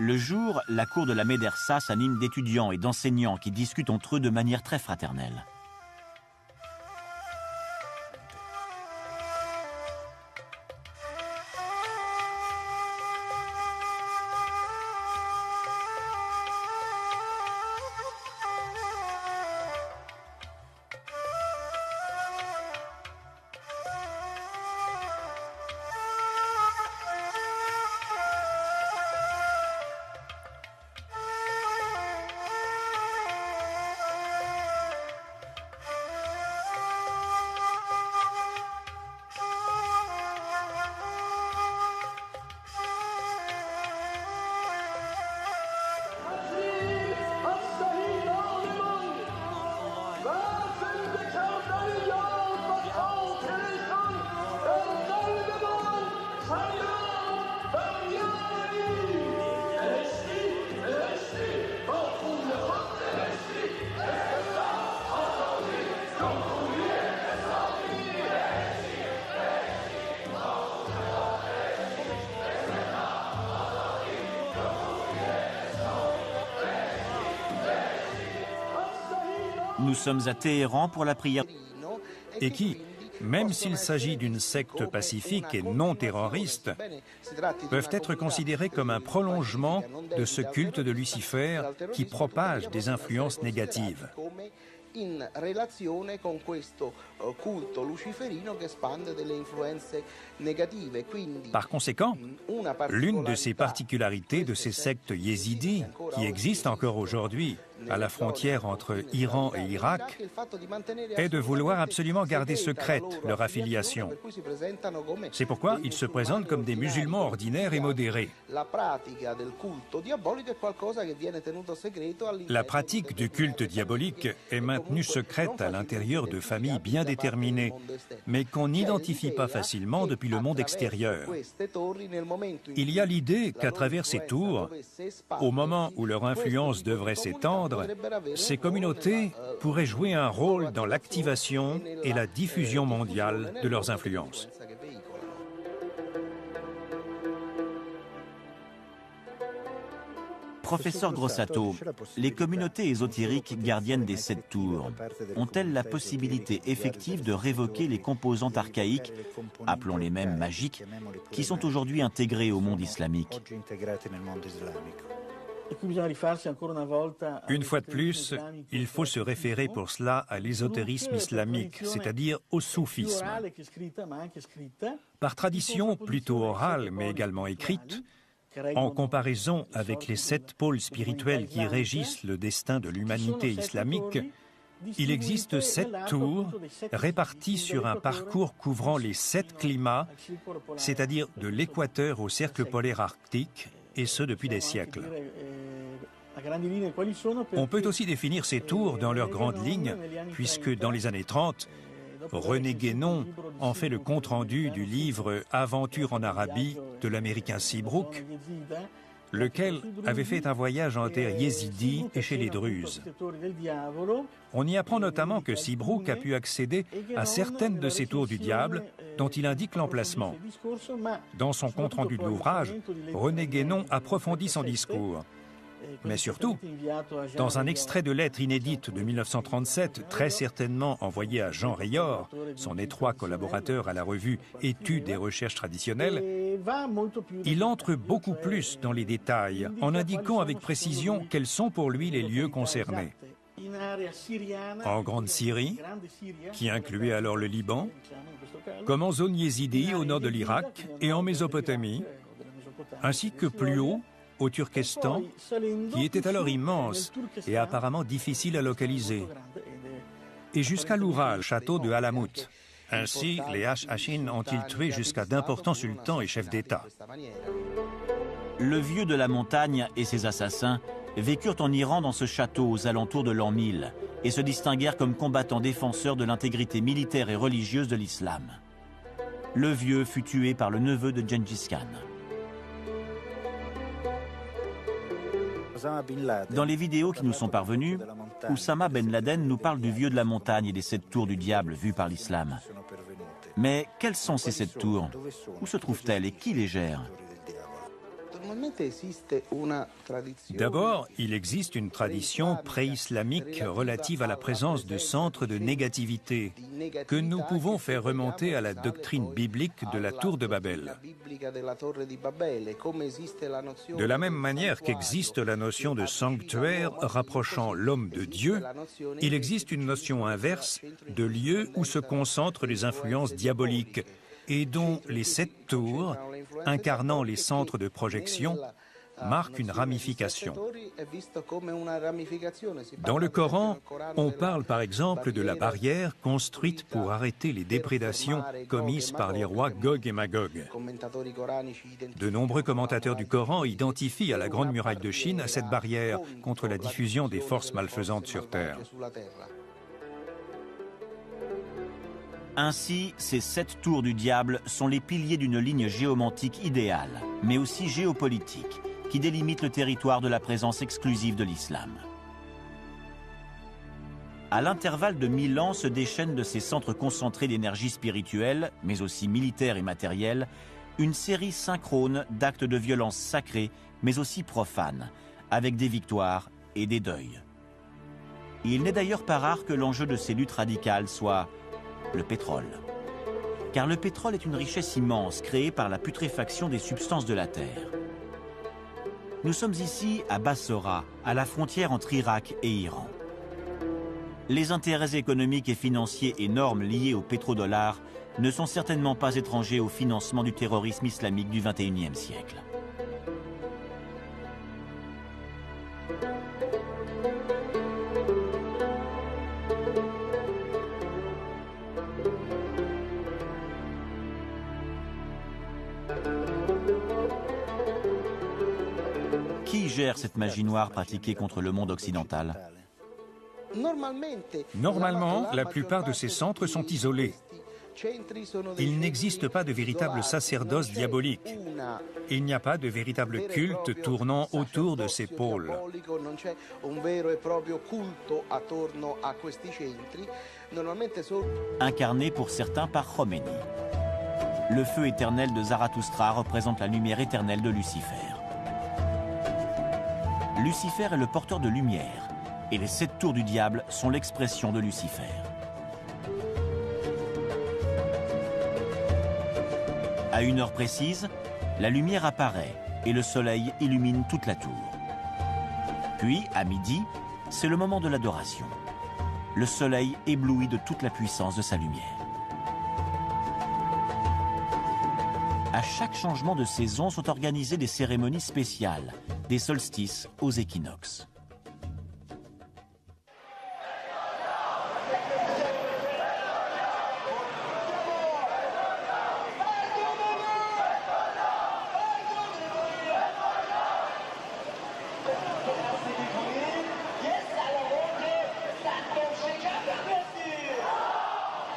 Le jour, la cour de la médersa s'anime d'étudiants et d'enseignants qui discutent entre eux de manière très fraternelle. Nous sommes à Téhéran pour la prière. Et qui, même s'il s'agit d'une secte pacifique et non terroriste, peuvent être considérés comme un prolongement de ce culte de Lucifer qui propage des influences négatives. in relazione con questo culto luciferino che espande delle influenze negative. Quindi, par conséquent, l'une de ces particularités de ces sectes yézidis, qui existent encore aujourd'hui à la frontière entre Iran et Irak est de vouloir absolument garder secrète leur affiliation. C'est pourquoi ils se présentent comme des musulmans ordinaires et modérés. La pratique du culte diabolique est maintenue secrète à l'intérieur de familles bien déterminées, mais qu'on n'identifie pas facilement depuis le monde extérieur. Il y a l'idée qu'à travers ces tours, au moment où leur influence devrait s'étendre, ces communautés pourraient jouer un rôle dans l'activation et la diffusion mondiale de leurs influences. Professeur Grossato, les communautés ésotériques gardiennes des 7 tours ont-elles la possibilité effective de révoquer les composantes archaïques, appelons-les même magiques, qui sont aujourd'hui intégrées au monde islamique? Une fois de plus, il faut se référer pour cela à l'ésotérisme islamique, c'est-à-dire au soufisme. Par tradition plutôt orale, mais également écrite, en comparaison avec les 7 pôles spirituels qui régissent le destin de l'humanité islamique, il existe 7 tours réparties sur un parcours couvrant les 7 climats, c'est-à-dire de l'équateur au cercle polaire arctique, et ce depuis des siècles. On peut aussi définir ces tours dans leurs grandes lignes, puisque dans les années 30, René Guénon en fait le compte-rendu du livre « Aventure en Arabie » de l'américain Seabrook, lequel avait fait un voyage en terre yézidi et chez les Druzes. On y apprend notamment que Seabrook a pu accéder à certaines de ces tours du diable dont il indique l'emplacement. Dans son compte-rendu de l'ouvrage, René Guénon approfondit son discours. Mais surtout, dans un extrait de lettre inédite de 1937, très certainement envoyé à Jean Rayor, son étroit collaborateur à la revue Études et recherches traditionnelles, il entre beaucoup plus dans les détails, en indiquant avec précision quels sont pour lui les lieux concernés. En Grande Syrie, qui incluait alors le Liban, comme en zone yézidi au nord de l'Irak et en Mésopotamie, ainsi que plus haut, au Turkestan, qui était alors immense et apparemment difficile à localiser, et jusqu'à l'Oural, château de Halamout. Ainsi, les Hachachines ont-ils tué jusqu'à d'importants sultans et chefs d'État. Le vieux de la montagne et ses assassins vécurent en Iran dans ce château aux alentours de l'an 1000 et se distinguèrent comme combattants défenseurs de l'intégrité militaire et religieuse de l'islam. Le vieux fut tué par le neveu de Gengis Khan. Dans les vidéos qui nous sont parvenues, Oussama Ben Laden nous parle du vieux de la montagne et des 7 tours du diable vues par l'islam. Mais quelles sont ces 7 tours? Où se trouvent-elles et qui les gère? D'abord, il existe une tradition pré-islamique relative à la présence de centres de négativité que nous pouvons faire remonter à la doctrine biblique de la tour de Babel. De la même manière qu'existe la notion de sanctuaire rapprochant l'homme de Dieu, il existe une notion inverse de lieu où se concentrent les influences diaboliques et dont les 7 tours, incarnant les centres de projection, marquent une ramification. Dans le Coran, on parle par exemple de la barrière construite pour arrêter les déprédations commises par les rois Gog et Magog. De nombreux commentateurs du Coran identifient à la Grande Muraille de Chine cette barrière contre la diffusion des forces malfaisantes sur Terre. Ainsi, ces 7 tours du diable sont les piliers d'une ligne géomantique idéale, mais aussi géopolitique, qui délimite le territoire de la présence exclusive de l'islam. À l'intervalle de 1000 ans se déchaînent de ces centres concentrés d'énergie spirituelle, mais aussi militaire et matérielle, une série synchrone d'actes de violence sacrés, mais aussi profanes, avec des victoires et des deuils. Il n'est d'ailleurs pas rare que l'enjeu de ces luttes radicales soit le pétrole. Car le pétrole est une richesse immense créée par la putréfaction des substances de la Terre. Nous sommes ici à Bassora, à la frontière entre Irak et Iran. Les intérêts économiques et financiers énormes liés au pétrodollar ne sont certainement pas étrangers au financement du terrorisme islamique du XXIe siècle. Qui gère cette magie noire pratiquée contre le monde occidental? Normalement, la plupart de ces centres sont isolés. Il n'existe pas de véritable sacerdoce diabolique. Il n'y a pas de véritable culte tournant autour de ces pôles. Incarné pour certains par Khomeini. Le feu éternel de Zarathustra représente la lumière éternelle de Lucifer. Lucifer est le porteur de lumière, et les 7 tours du diable sont l'expression de Lucifer. À une heure précise, la lumière apparaît et le soleil illumine toute la tour. Puis, à midi, c'est le moment de l'adoration. Le soleil éblouit de toute la puissance de sa lumière. À chaque changement de saison sont organisées des cérémonies spéciales, des solstices aux équinoxes.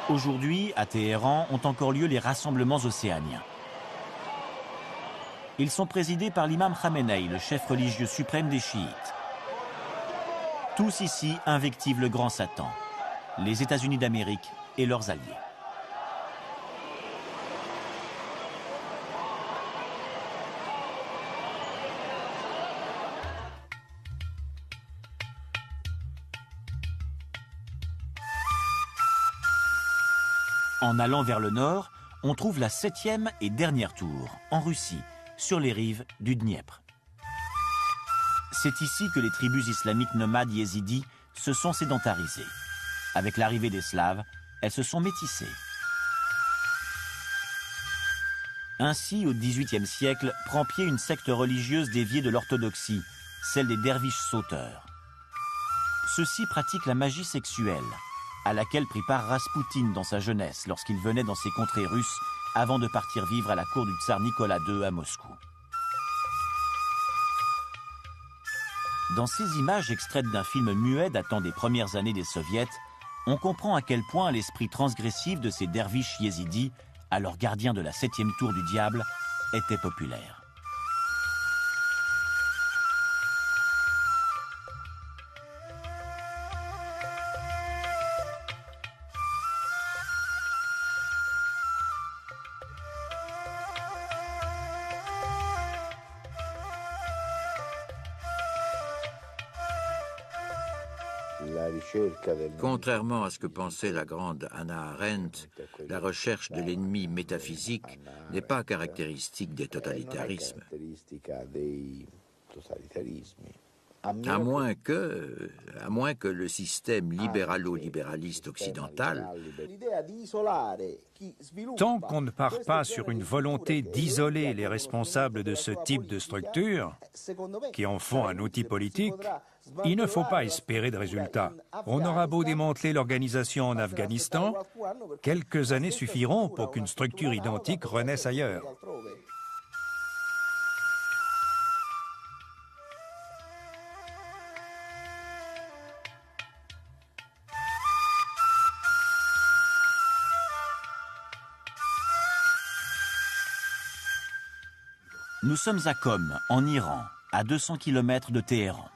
Aujourd'hui, à Téhéran, ont encore lieu les rassemblements océaniens. Ils sont présidés par l'imam Khamenei, le chef religieux suprême des chiites. Tous ici invectivent le grand Satan, les États-Unis d'Amérique et leurs alliés. En allant vers le nord, on trouve la 7e et dernière tour, en Russie, sur les rives du Dniepr. C'est ici que les tribus islamiques nomades yézidis se sont sédentarisées. Avec l'arrivée des Slaves, elles se sont métissées. Ainsi, au XVIIIe siècle, prend pied une secte religieuse déviée de l'orthodoxie, celle des derviches sauteurs. Ceux-ci pratiquent la magie sexuelle, à laquelle prit part Raspoutine dans sa jeunesse lorsqu'il venait dans ses contrées russes avant de partir vivre à la cour du tsar Nicolas II à Moscou. Dans ces images extraites d'un film muet datant des premières années des Soviets, on comprend à quel point l'esprit transgressif de ces derviches yézidis, alors gardiens de la 7e tour du diable, était populaire. Contrairement à ce que pensait la grande Hannah Arendt, la recherche de l'ennemi métaphysique n'est pas caractéristique des totalitarismes. À moins que le système libéralo-libéraliste occidental... Tant qu'on ne part pas sur une volonté d'isoler les responsables de ce type de structure, qui en font un outil politique, il ne faut pas espérer de résultats. On aura beau démanteler l'organisation en Afghanistan, quelques années suffiront pour qu'une structure identique renaisse ailleurs. Nous sommes à Qom, en Iran, à 200 km de Téhéran.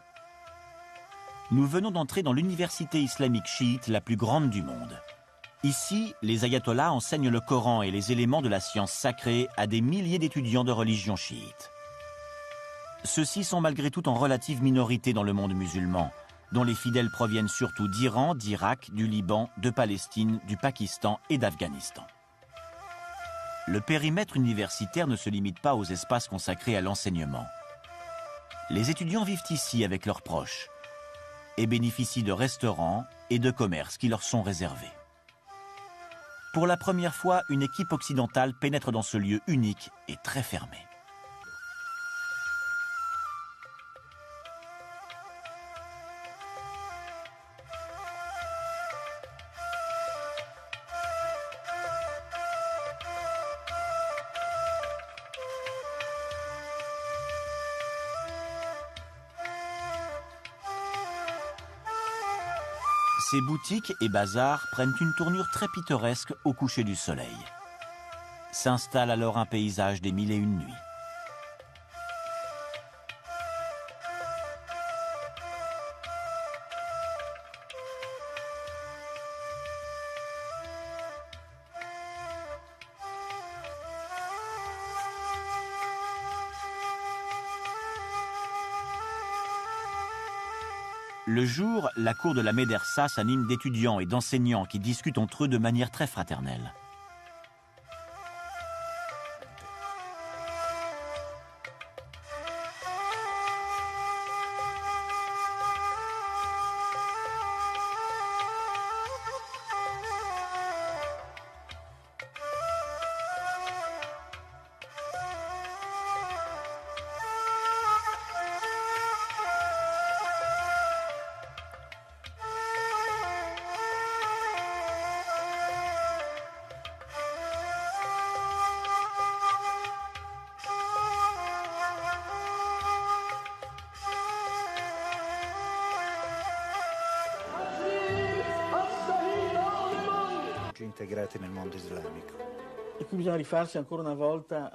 Nous venons d'entrer dans l'université islamique chiite la plus grande du monde. Ici, les ayatollahs enseignent le Coran et les éléments de la science sacrée à des milliers d'étudiants de religion chiite. Ceux-ci sont malgré tout en relative minorité dans le monde musulman, dont les fidèles proviennent surtout d'Iran, d'Irak, du Liban, de Palestine, du Pakistan et d'Afghanistan. Le périmètre universitaire ne se limite pas aux espaces consacrés à l'enseignement. Les étudiants vivent ici avec leurs proches et bénéficient de restaurants et de commerces qui leur sont réservés. Pour la première fois, une équipe occidentale pénètre dans ce lieu unique et très fermé. Ces boutiques et bazars prennent une tournure très pittoresque au coucher du soleil. S'installe alors un paysage des mille et une nuits. Le jour, la cour de la médersa s'anime d'étudiants et d'enseignants qui discutent entre eux de manière très fraternelle.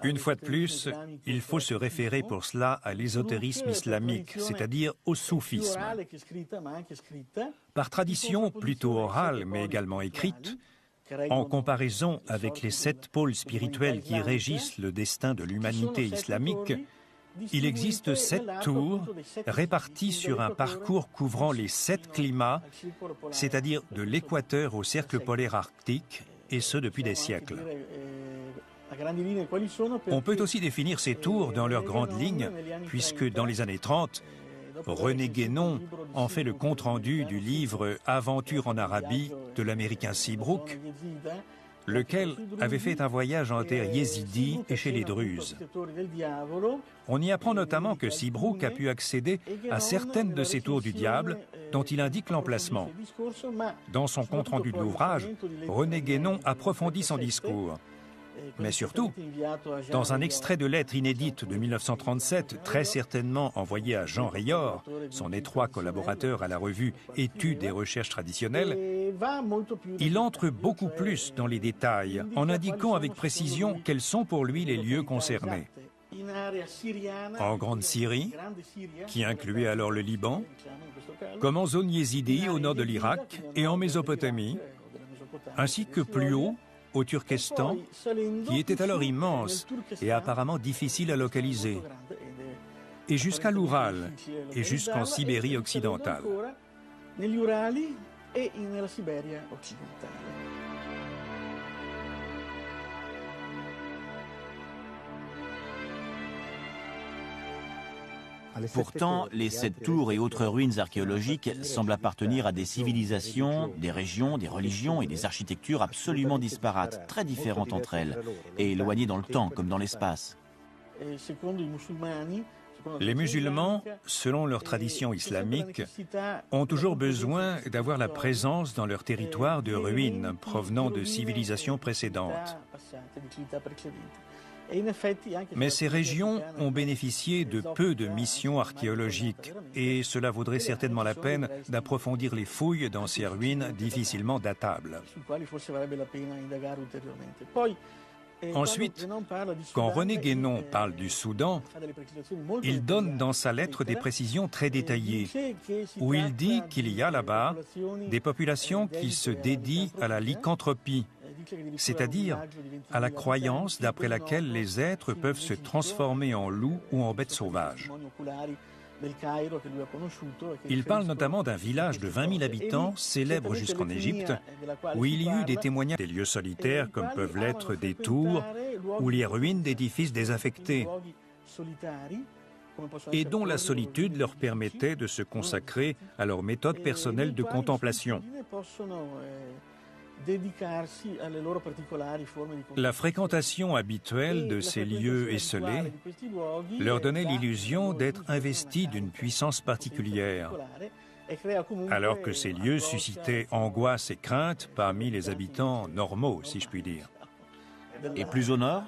Une fois de plus, il faut se référer pour cela à l'ésotérisme islamique, c'est-à-dire au soufisme. Par tradition plutôt orale, mais également écrite, en comparaison avec les 7 pôles spirituels qui régissent le destin de l'humanité islamique, il existe 7 tours réparties sur un parcours couvrant les 7 climats, c'est-à-dire de l'équateur au cercle polaire arctique, et ce depuis des siècles. On peut aussi définir ces tours dans leurs grandes lignes, puisque dans les années 30, René Guénon en fait le compte-rendu du livre « Aventure en Arabie » de l'américain Seabrook, lequel avait fait un voyage en terre yézidi et chez les Druzes. On y apprend notamment que Seabrook a pu accéder à certaines de ces tours du diable dont il indique l'emplacement. Dans son compte-rendu de l'ouvrage, René Guénon approfondit son discours. Mais surtout, dans un extrait de lettre inédite de 1937, très certainement envoyé à Jean Rayor, son étroit collaborateur à la revue Études et recherches traditionnelles, il entre beaucoup plus dans les détails, en indiquant avec précision quels sont pour lui les lieux concernés. En Grande Syrie, qui incluait alors le Liban, comme en zone yézidi au nord de l'Irak et en Mésopotamie, ainsi que plus haut, au Turkestan, qui était alors immense et apparemment difficile à localiser, et jusqu'à l'Oural et jusqu'en Sibérie occidentale. Pourtant, les 7 tours et autres ruines archéologiques semblent appartenir à des civilisations, des régions, des religions et des architectures absolument disparates, très différentes entre elles, et éloignées dans le temps comme dans l'espace. Les musulmans, selon leur tradition islamique, ont toujours besoin d'avoir la présence dans leur territoire de ruines provenant de civilisations précédentes. Mais ces régions ont bénéficié de peu de missions archéologiques et cela vaudrait certainement la peine d'approfondir les fouilles dans ces ruines difficilement datables. Ensuite, quand René Guénon parle du Soudan, il donne dans sa lettre des précisions très détaillées, où il dit qu'il y a là-bas des populations qui se dédient à la lycanthropie, c'est-à-dire à la croyance d'après laquelle les êtres peuvent se transformer en loups ou en bêtes sauvages. Il parle notamment d'un village de 20 000 habitants, célèbre jusqu'en Égypte, où il y eut des témoignages des lieux solitaires comme peuvent l'être des tours ou les ruines d'édifices désaffectés, et dont la solitude leur permettait de se consacrer à leur méthode personnelle de contemplation. La fréquentation habituelle de ces lieux esselés leur donnait l'illusion d'être investis d'une puissance particulière, alors que ces lieux suscitaient angoisse et crainte parmi les habitants normaux, si je puis dire. Et plus au nord ?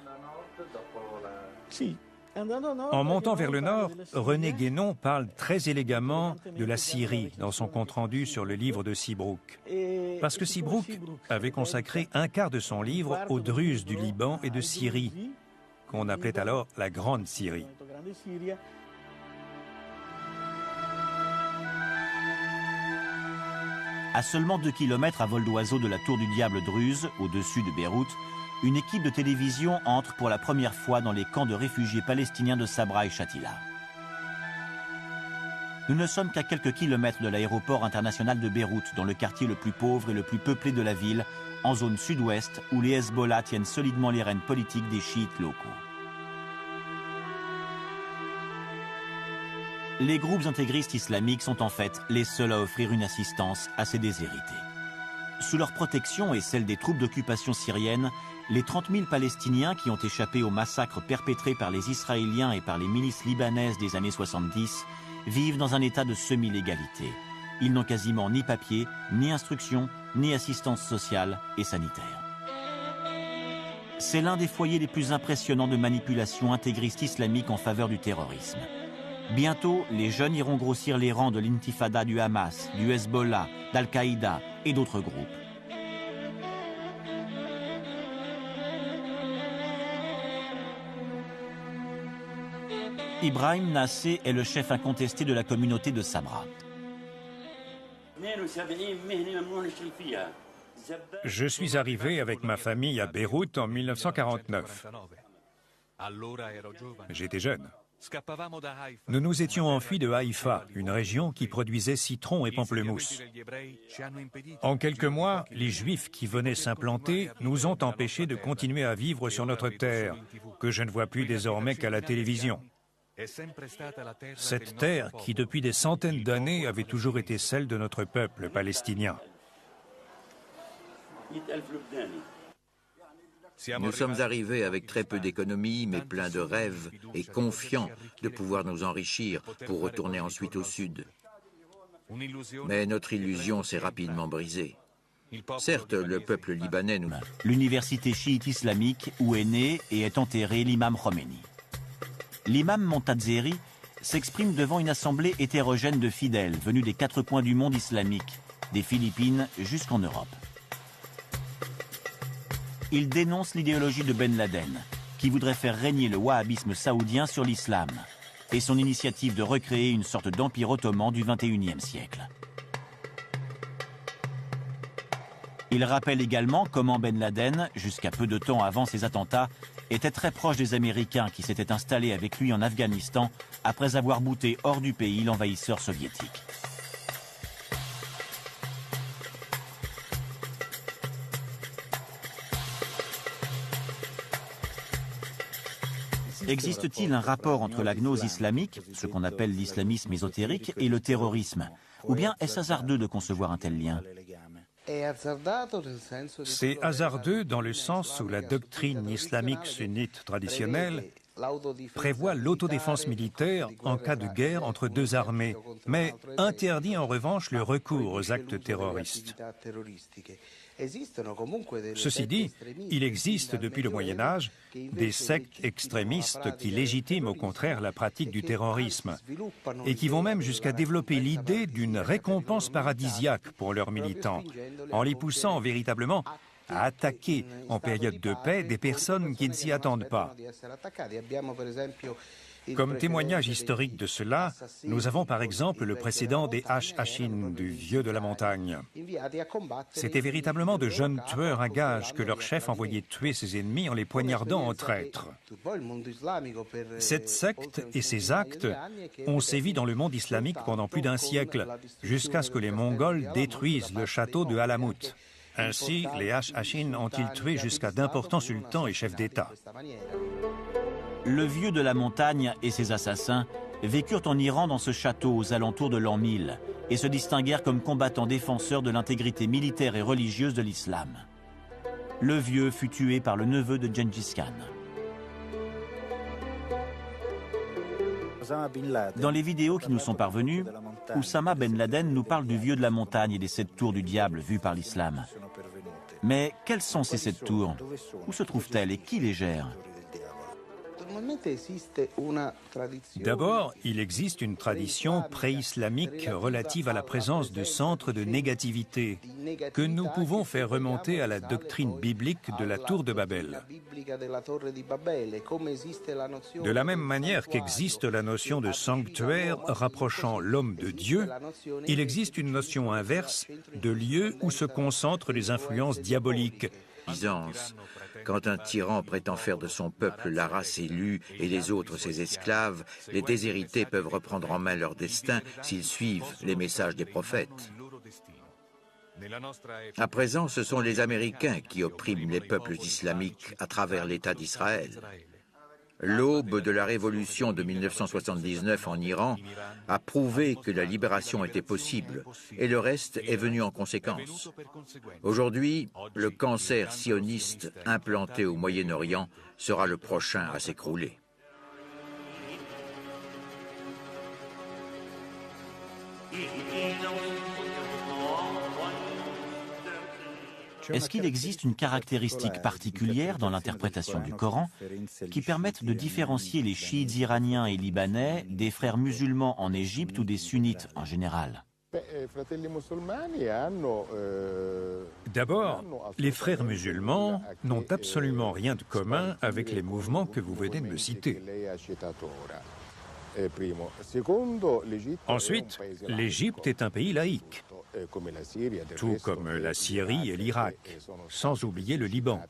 En montant vers le nord, René Guénon parle très élégamment de la Syrie dans son compte-rendu sur le livre de Seabrook. Parce que Seabrook avait consacré un quart de son livre aux Druzes du Liban et de Syrie, qu'on appelait alors la Grande Syrie. À seulement 2 kilomètres à vol d'oiseau de la tour du Diable Druze, au-dessus de Beyrouth, une équipe de télévision entre pour la première fois dans les camps de réfugiés palestiniens de Sabra et Shatila. Nous ne sommes qu'à quelques kilomètres de l'aéroport international de Beyrouth, dans le quartier le plus pauvre et le plus peuplé de la ville, en zone sud-ouest, où les Hezbollah tiennent solidement les rênes politiques des chiites locaux. Les groupes intégristes islamiques sont en fait les seuls à offrir une assistance à ces déshérités. Sous leur protection et celle des troupes d'occupation syriennes, les 30 000 Palestiniens qui ont échappé aux massacres perpétrés par les Israéliens et par les milices libanaises des années 70 vivent dans un état de semi-légalité. Ils n'ont quasiment ni papier, ni instruction, ni assistance sociale et sanitaire. C'est l'un des foyers les plus impressionnants de manipulation intégriste islamique en faveur du terrorisme. Bientôt, les jeunes iront grossir les rangs de l'intifada du Hamas, du Hezbollah, d'Al-Qaïda et d'autres groupes. Ibrahim Nassé est le chef incontesté de la communauté de Sabra. Je suis arrivé avec ma famille à Beyrouth en 1949. J'étais jeune. Nous nous étions enfuis de Haïfa, une région qui produisait citron et pamplemousse. En quelques mois, les Juifs qui venaient s'implanter nous ont empêchés de continuer à vivre sur notre terre, que je ne vois plus désormais qu'à la télévision. Cette terre qui, depuis des centaines d'années, avait toujours été celle de notre peuple palestinien. Nous sommes arrivés avec très peu d'économies, mais pleins de rêves et confiants de pouvoir nous enrichir pour retourner ensuite au sud. Mais notre illusion s'est rapidement brisée. Certes, le peuple libanais nous... L'université chiite islamique où est né et est enterré l'imam Khomeini. L'imam Montazeri s'exprime devant une assemblée hétérogène de fidèles venus des 4 coins du monde islamique, des Philippines jusqu'en Europe. Il dénonce l'idéologie de Ben Laden, qui voudrait faire régner le wahhabisme saoudien sur l'islam, et son initiative de recréer une sorte d'empire ottoman du XXIe siècle. Il rappelle également comment Ben Laden, jusqu'à peu de temps avant ses attentats, était très proche des Américains qui s'étaient installés avec lui en Afghanistan après avoir bouté hors du pays l'envahisseur soviétique. Existe-t-il un rapport entre la gnose islamique, ce qu'on appelle l'islamisme ésotérique, et le terrorisme? Ou bien est-ce hasardeux de concevoir un tel lien? C'est hasardeux dans le sens où la doctrine islamique sunnite traditionnelle prévoit l'autodéfense militaire en cas de guerre entre 2 armées, mais interdit en revanche le recours aux actes terroristes. Ceci dit, il existe depuis le Moyen-Âge des sectes extrémistes qui légitiment au contraire la pratique du terrorisme et qui vont même jusqu'à développer l'idée d'une récompense paradisiaque pour leurs militants, en les poussant véritablement à attaquer en période de paix des personnes qui ne s'y attendent pas. Comme témoignage historique de cela, nous avons par exemple le précédent des Hashashin, du vieux de la montagne. C'étaient véritablement de jeunes tueurs à gages que leur chef envoyait tuer ses ennemis en les poignardant en traîtres. Cette secte et ces actes ont sévi dans le monde islamique pendant plus d'1 siècle, jusqu'à ce que les Mongols détruisent le château de Alamut. Ainsi, les Hashashin ont-ils tué jusqu'à d'importants sultans et chefs d'État. Le vieux de la montagne et ses assassins vécurent en Iran dans ce château aux alentours de l'an 1000 et se distinguèrent comme combattants défenseurs de l'intégrité militaire et religieuse de l'islam. Le vieux fut tué par le neveu de Gengis Khan. Dans les vidéos qui nous sont parvenues, Oussama Ben Laden nous parle du vieux de la montagne et des 7 tours du diable vues par l'islam. Mais quelles sont ces 7 tours? Où se trouvent-elles et qui les gère? D'abord, il existe une tradition pré-islamique relative à la présence de centres de négativité que nous pouvons faire remonter à la doctrine biblique de la tour de Babel. De la même manière qu'existe la notion de sanctuaire rapprochant l'homme de Dieu, il existe une notion inverse de lieu où se concentrent les influences diaboliques. Quand un tyran prétend faire de son peuple la race élue et les autres ses esclaves, les déshérités peuvent reprendre en main leur destin s'ils suivent les messages des prophètes. À présent, ce sont les Américains qui oppriment les peuples islamiques à travers l'État d'Israël. L'aube de la révolution de 1979 en Iran a prouvé que la libération était possible et le reste est venu en conséquence. Aujourd'hui, le cancer sioniste implanté au Moyen-Orient sera le prochain à s'écrouler. Est-ce qu'il existe une caractéristique particulière dans l'interprétation du Coran qui permette de différencier les chiites iraniens et libanais des frères musulmans en Égypte ou des sunnites en général? D'abord, les frères musulmans n'ont absolument rien de commun avec les mouvements que vous venez de me citer. Ensuite, l'Égypte est un pays laïque, tout comme la Syrie et l'Irak, sans oublier le Liban.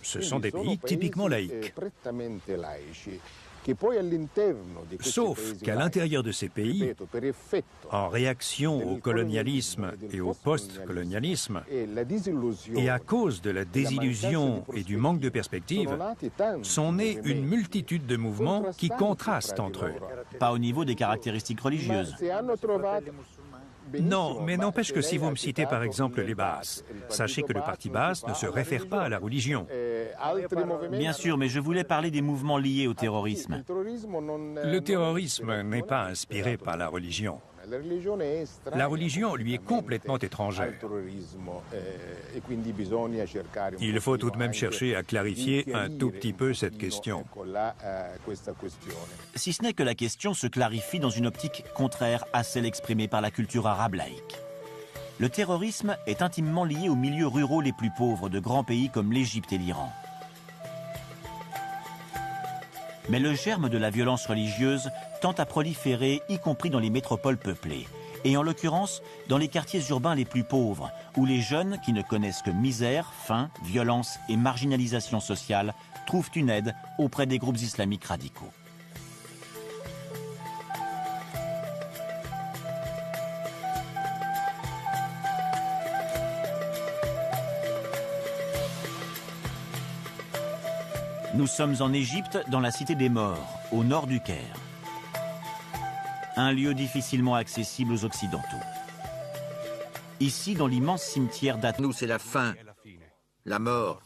Ce sont des pays typiquement laïques. Sauf qu'à l'intérieur de ces pays, en réaction au colonialisme et au post-colonialisme, et à cause de la désillusion et du manque de perspective, sont nés une multitude de mouvements qui contrastent entre eux. Pas au niveau des caractéristiques religieuses. Non, mais n'empêche que si vous me citez par exemple les Baas, sachez que le parti Baas ne se réfère pas à la religion. Bien sûr, mais je voulais parler des mouvements liés au terrorisme. Le terrorisme n'est pas inspiré par la religion. La religion lui est complètement étrangère. Il faut tout de même chercher à clarifier un tout petit peu cette question. Si ce n'est que la question se clarifie dans une optique contraire à celle exprimée par la culture arabe laïque. Le terrorisme est intimement lié aux milieux ruraux les plus pauvres de grands pays comme l'Égypte et l'Iran. Mais le germe de la violence religieuse tend à proliférer, y compris dans les métropoles peuplées, et en l'occurrence dans les quartiers urbains les plus pauvres, où les jeunes qui ne connaissent que misère, faim, violence et marginalisation sociale trouvent une aide auprès des groupes islamiques radicaux. Nous sommes en Égypte, dans la cité des morts, au nord du Caire. Un lieu difficilement accessible aux Occidentaux. Ici, dans l'immense cimetière Nous, c'est la fin, la mort.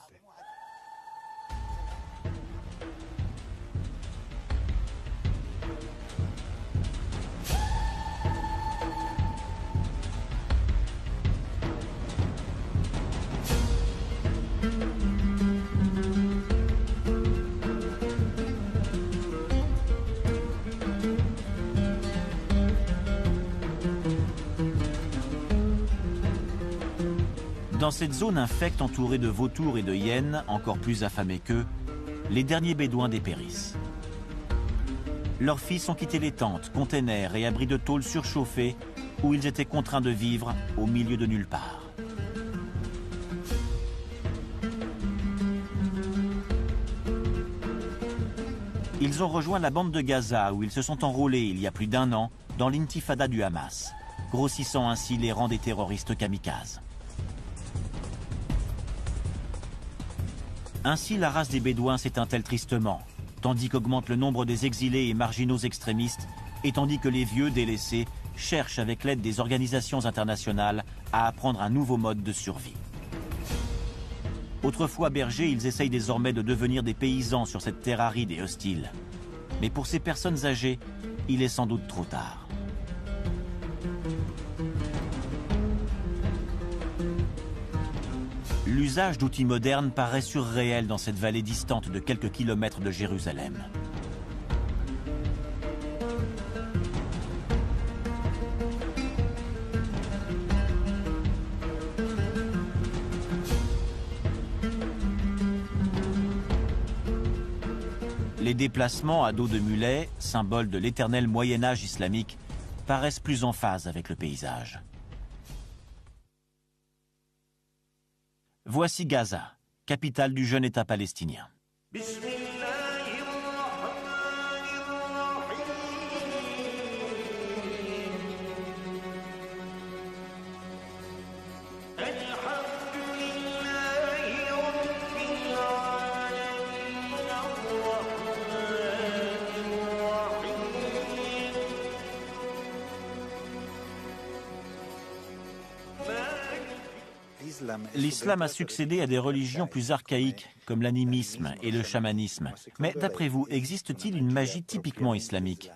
Dans cette zone infecte entourée de vautours et de hyènes, encore plus affamés qu'eux, les derniers bédouins dépérissent. Leurs fils ont quitté les tentes, containers et abris de tôle surchauffés où ils étaient contraints de vivre au milieu de nulle part. Ils ont rejoint la bande de Gaza où ils se sont enrôlés il y a plus d'1 an dans l'intifada du Hamas, grossissant ainsi les rangs des terroristes kamikazes. Ainsi, la race des Bédouins s'éteint-elle tristement, tandis qu'augmente le nombre des exilés et marginaux extrémistes, et tandis que les vieux délaissés cherchent avec l'aide des organisations internationales à apprendre un nouveau mode de survie. Autrefois bergers, ils essayent désormais de devenir des paysans sur cette terre aride et hostile. Mais pour ces personnes âgées, il est sans doute trop tard. L'usage d'outils modernes paraît surréel dans cette vallée distante de quelques kilomètres de Jérusalem. Les déplacements à dos de mulet, symbole de l'éternel Moyen-Âge islamique, paraissent plus en phase avec le paysage. Voici Gaza, capitale du jeune État palestinien. L'islam a succédé à des religions plus archaïques, comme l'animisme et le chamanisme. Mais d'après vous, existe-t-il une magie typiquement islamique?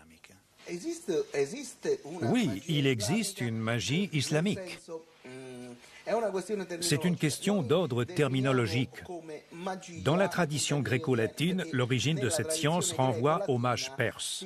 Oui, il existe une magie islamique. C'est une question d'ordre terminologique. Dans la tradition gréco-latine, l'origine de cette science renvoie aux mages perses.